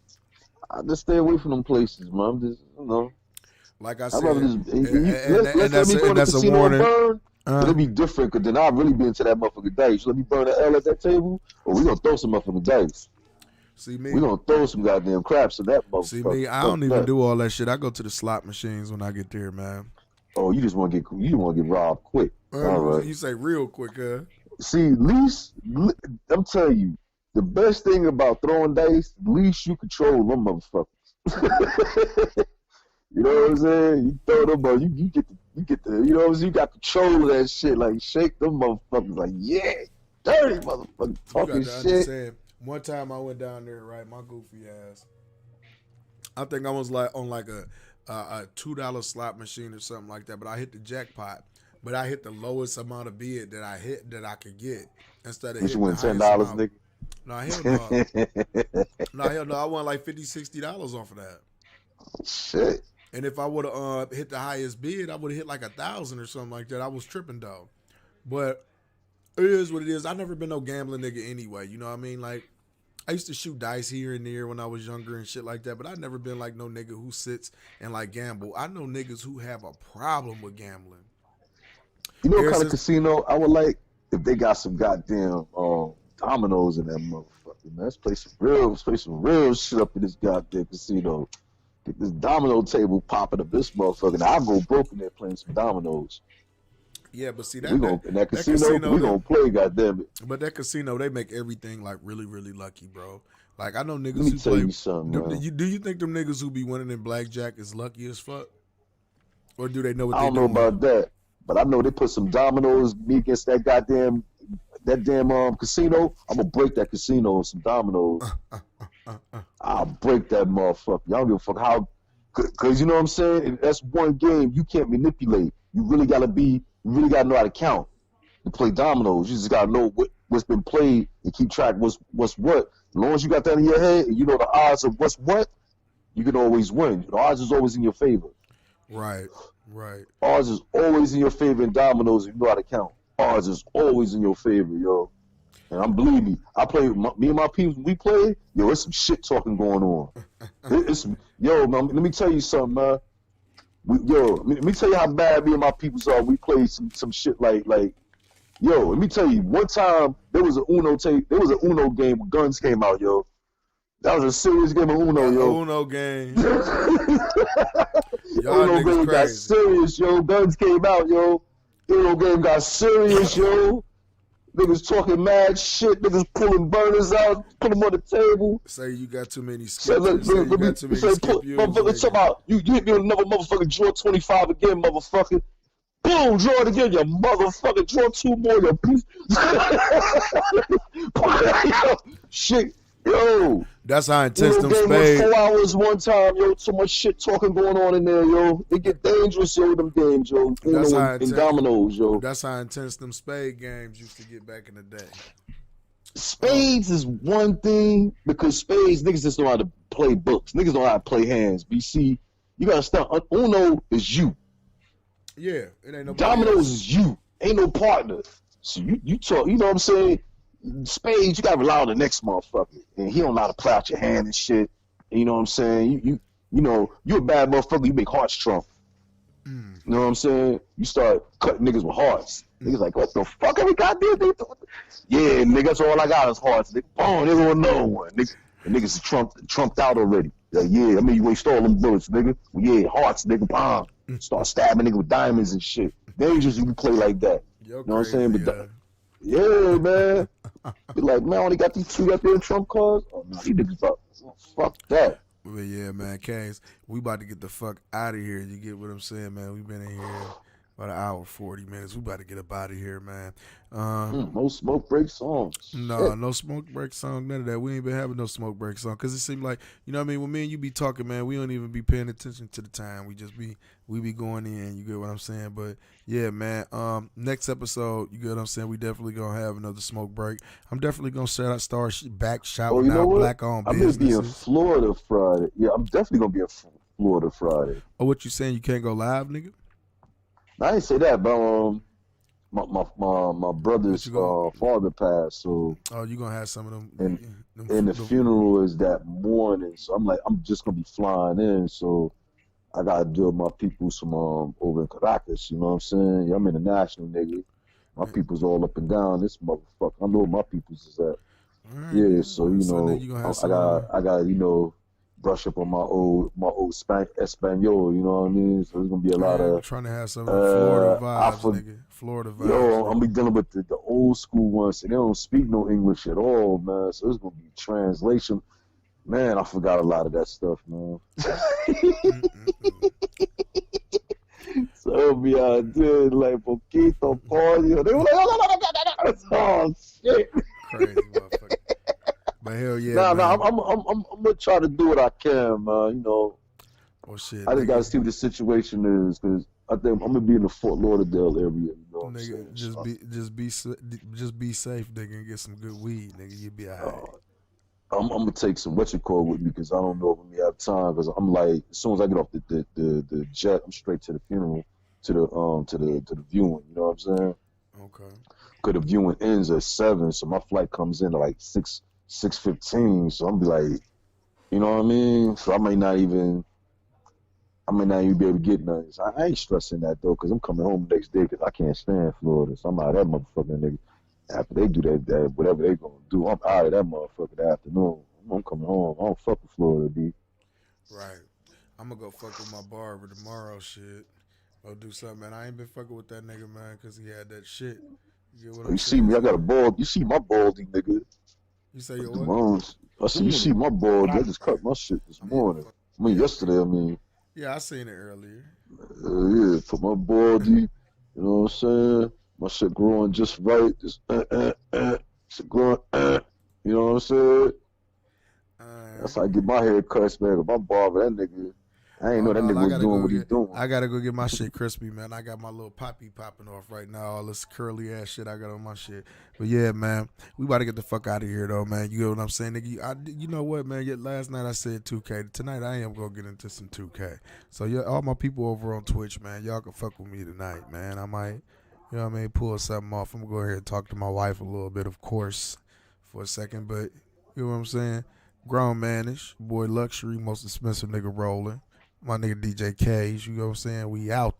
I just stay away from them places, man. Just, you know. Like I said, and that's a warning. It'll be different, because then I'll really be into that motherfucking dice. You let me burn the L at that table, or we gonna throw some motherfucking dice. See me. We gonna throw some goddamn craps in that motherfucker. See me. I don't even do all that shit. I go to the slot machines when I get there, man. Oh, you just want to get robbed quick. All right. You say real quick, huh? See, least I'm telling you, the best thing about throwing dice, at least you control them motherfuckers. You know what I'm saying? You throw them, but you get the, you know what I'm saying? You got control of that shit. Like, shake them motherfuckers. Like, yeah, dirty motherfucker talking shit. Understand. One time I went down there, right? My goofy ass. I think I was like on like a $2 slot machine or something like that, but I hit the jackpot. But I hit the lowest amount of bid that I could get instead of hitting you win $10, nigga. No, hell no. No, hell no. I won like $50, $60 off of that. Shit. And if I would have hit the highest bid, I would have hit like 1,000 or something like that. I was tripping though. But it is what it is. I never been no gambling nigga anyway. You know what I mean? Like, I used to shoot dice here and there when I was younger and shit like that. But I never been like no nigga who sits and like gamble. I know niggas who have a problem with gambling. You know what kind of casino I would like? If they got some goddamn dominoes in that motherfucker, man. Let's play some real shit up in this goddamn casino. Get this domino table popping up this motherfucker, and I'll go broke in there playing some dominoes. Yeah, but see in that casino, we gonna play, goddamn it. But that casino, they make everything like really, really lucky, bro. Like I know niggas Let me who tell play. You something, man. Do you think them niggas who be winning in blackjack is lucky as fuck, or do they know what I they don't know about that, but I know they put some dominoes me against that damn casino. I'm gonna break that casino with some dominoes. I'll break that motherfucker. Y'all don't give a fuck how, cause you know what I'm saying. That's one game you can't manipulate. You really gotta know how to count to play dominoes. You just gotta know what's been played and keep track what's what. As long as you got that in your head and you know the odds of what's what, you can always win. The odds is always in your favor. Right. Odds is always in your favor in dominoes if you know how to count. Odds is always in your favor, yo. And believe me, I play me and my people. We play, yo. It's some shit talking going on. Yo, man, let me tell you something, man. Let me tell you how bad me and my people are. We played some shit like, yo. Let me tell you. One time there was a Uno game where guns came out, yo. That was a serious game of Uno, yo. Uno game. Uno game got serious, yo. Guns came out, yo. Uno game got serious, yo. Niggas talking mad shit. Niggas pulling burners out, put them on the table. Say you got too many skips. You got too many skip motherfucker, talk about you hit me with another motherfucker. Draw 25 again, motherfucker. Boom, draw it again, you motherfucker. Draw 2 more, you piece. Shit, yo. That's how intense them game spades. 4 hours one time, yo. So much shit talking going on in there, yo. It get dangerous, yo. Them games, yo. And dominoes, yo. That's how intense them spade games used to get back in the day. Spades is one thing because spades niggas just know how to play books. Niggas know how to play hands. BC, you gotta start. Uno is you. Yeah, it ain't no. Dominoes is you. Ain't no partner. So you talk. You know what I'm saying? Spades, you gotta rely on the next motherfucker, and he don't know how to play out your hand and shit. And you know what I'm saying? You know you a bad motherfucker. You make hearts trump. You know what I'm saying? You start cutting niggas with hearts. Niggas like, what the fuck have we got there? Yeah, nigga, that's all I got is hearts. Nigga, oh, there was another one. Niggas trumped out already. Like, yeah, I mean, you waste all them bullets, nigga. Well, yeah, hearts, nigga, bomb. Start stabbing nigga with diamonds and shit. Dangerous if you play like that. You know what I'm saying? But yeah, man. Be like, man, I only got these 2 goddamn trump cards. Oh no, these niggas fuck that. But yeah, man, Canes, we about to get the fuck out of here. You get what I'm saying, man? We've been in here about an hour 40 minutes. We about to get up out of here, man. No smoke break songs. No smoke break song, none of that. We ain't been having no smoke break song because it seemed like, you know what I mean, when me and you be talking, man, we don't even be paying attention to the time. We be going in, you get what I'm saying? But yeah, man, next episode, you get what I'm saying, we definitely gonna have another smoke break. I'm definitely gonna start shouting out black owned businesses. I'm gonna be in Florida Friday. Yeah, I'm definitely gonna be in Florida Friday. Oh, what you saying, you can't go live, nigga? I didn't say that, but my brother's father passed, so you gonna have some of them, and the funeral is that morning, so I'm just gonna be flying in, so I gotta deal with my people some over in Caracas. You know what I'm saying? Yeah, I'm international, nigga. My people's all up and down this motherfucker. I know where my people's is at. All right, Yeah, nigga. so you So nigga, know, you gonna have I some got brush up on my old Espanol. You know what I mean? So there's gonna be a lot I'm of trying to have some Florida I vibes, for nigga. Florida vibes, yo, I'm be nigga. dealing with the old school ones. And they don't speak no English at all, man. So there's gonna be translation. Man, I forgot a lot of that stuff, man. Mm-mm-mm. So it'll be out there like poquito coño. They were like, oh shit. Crazy motherfucker. But hell yeah, Nah, man. I'm gonna try to do what I can, man. You know, Oh shit, I just gotta nigga. see what the situation is, because I think I'm gonna be in the Fort Lauderdale area. You know what I'm saying? Nigga, just be safe, nigga, and get some good weed, nigga. You be alright. I'm gonna take some what you call with me, because I don't know if I'm gonna have time. Because I'm like, as soon as I get off the jet, I'm straight to the funeral, to the viewing. You know what I'm saying? Okay. Because the viewing ends at 7, so my flight comes in at like 6:15. So I'm be like, you know what I mean? So I may not even be able to get nothing. So I ain't stressing that though, because I'm coming home the next day, because I can't stand Florida. So I'm out of that motherfucking nigga. After they do that whatever they gonna do, I'm out of that motherfucker that afternoon. I'm coming home. I don't fuck with Florida, B. Right. I'm gonna go fuck with my barber tomorrow, shit. Go do something, man. I ain't been fucking with that nigga, man, because he had that shit. You get what I'm You see saying? me? I So, got a bald. You see my baldy, nigga? you say I you do what? my own. I see. You see my baldy? I just cut my shit this Yeah, morning. I mean, yeah, yesterday. I mean, yeah. I seen it earlier. yeah. Put my baldy. You know what I'm saying? My shit growing just right. Just shit growing. You know what I'm saying? Uh, That's how I get my hair cut, man. My barber, that nigga. I ain't oh know that no, nigga I was gotta doing go what he get. doing. I gotta go get my shit crispy, man. I got my little poppy popping off right now. All this curly ass shit I got on my shit. But yeah, man, we about to get the fuck out of here though, man. You know what I'm saying, nigga? You know what, man? Last night I said 2K. Tonight I am gonna get into some 2K. So yeah, all my people over on Twitch, man, y'all can fuck with me tonight, man. I might, you know what I mean, pull something off. I'm gonna go ahead and talk to my wife a little bit, of course, for a second. But you know what I'm saying? Grown manish, boy, luxury, most expensive nigga rolling. My nigga DJ Cage, you know what I'm saying? We out.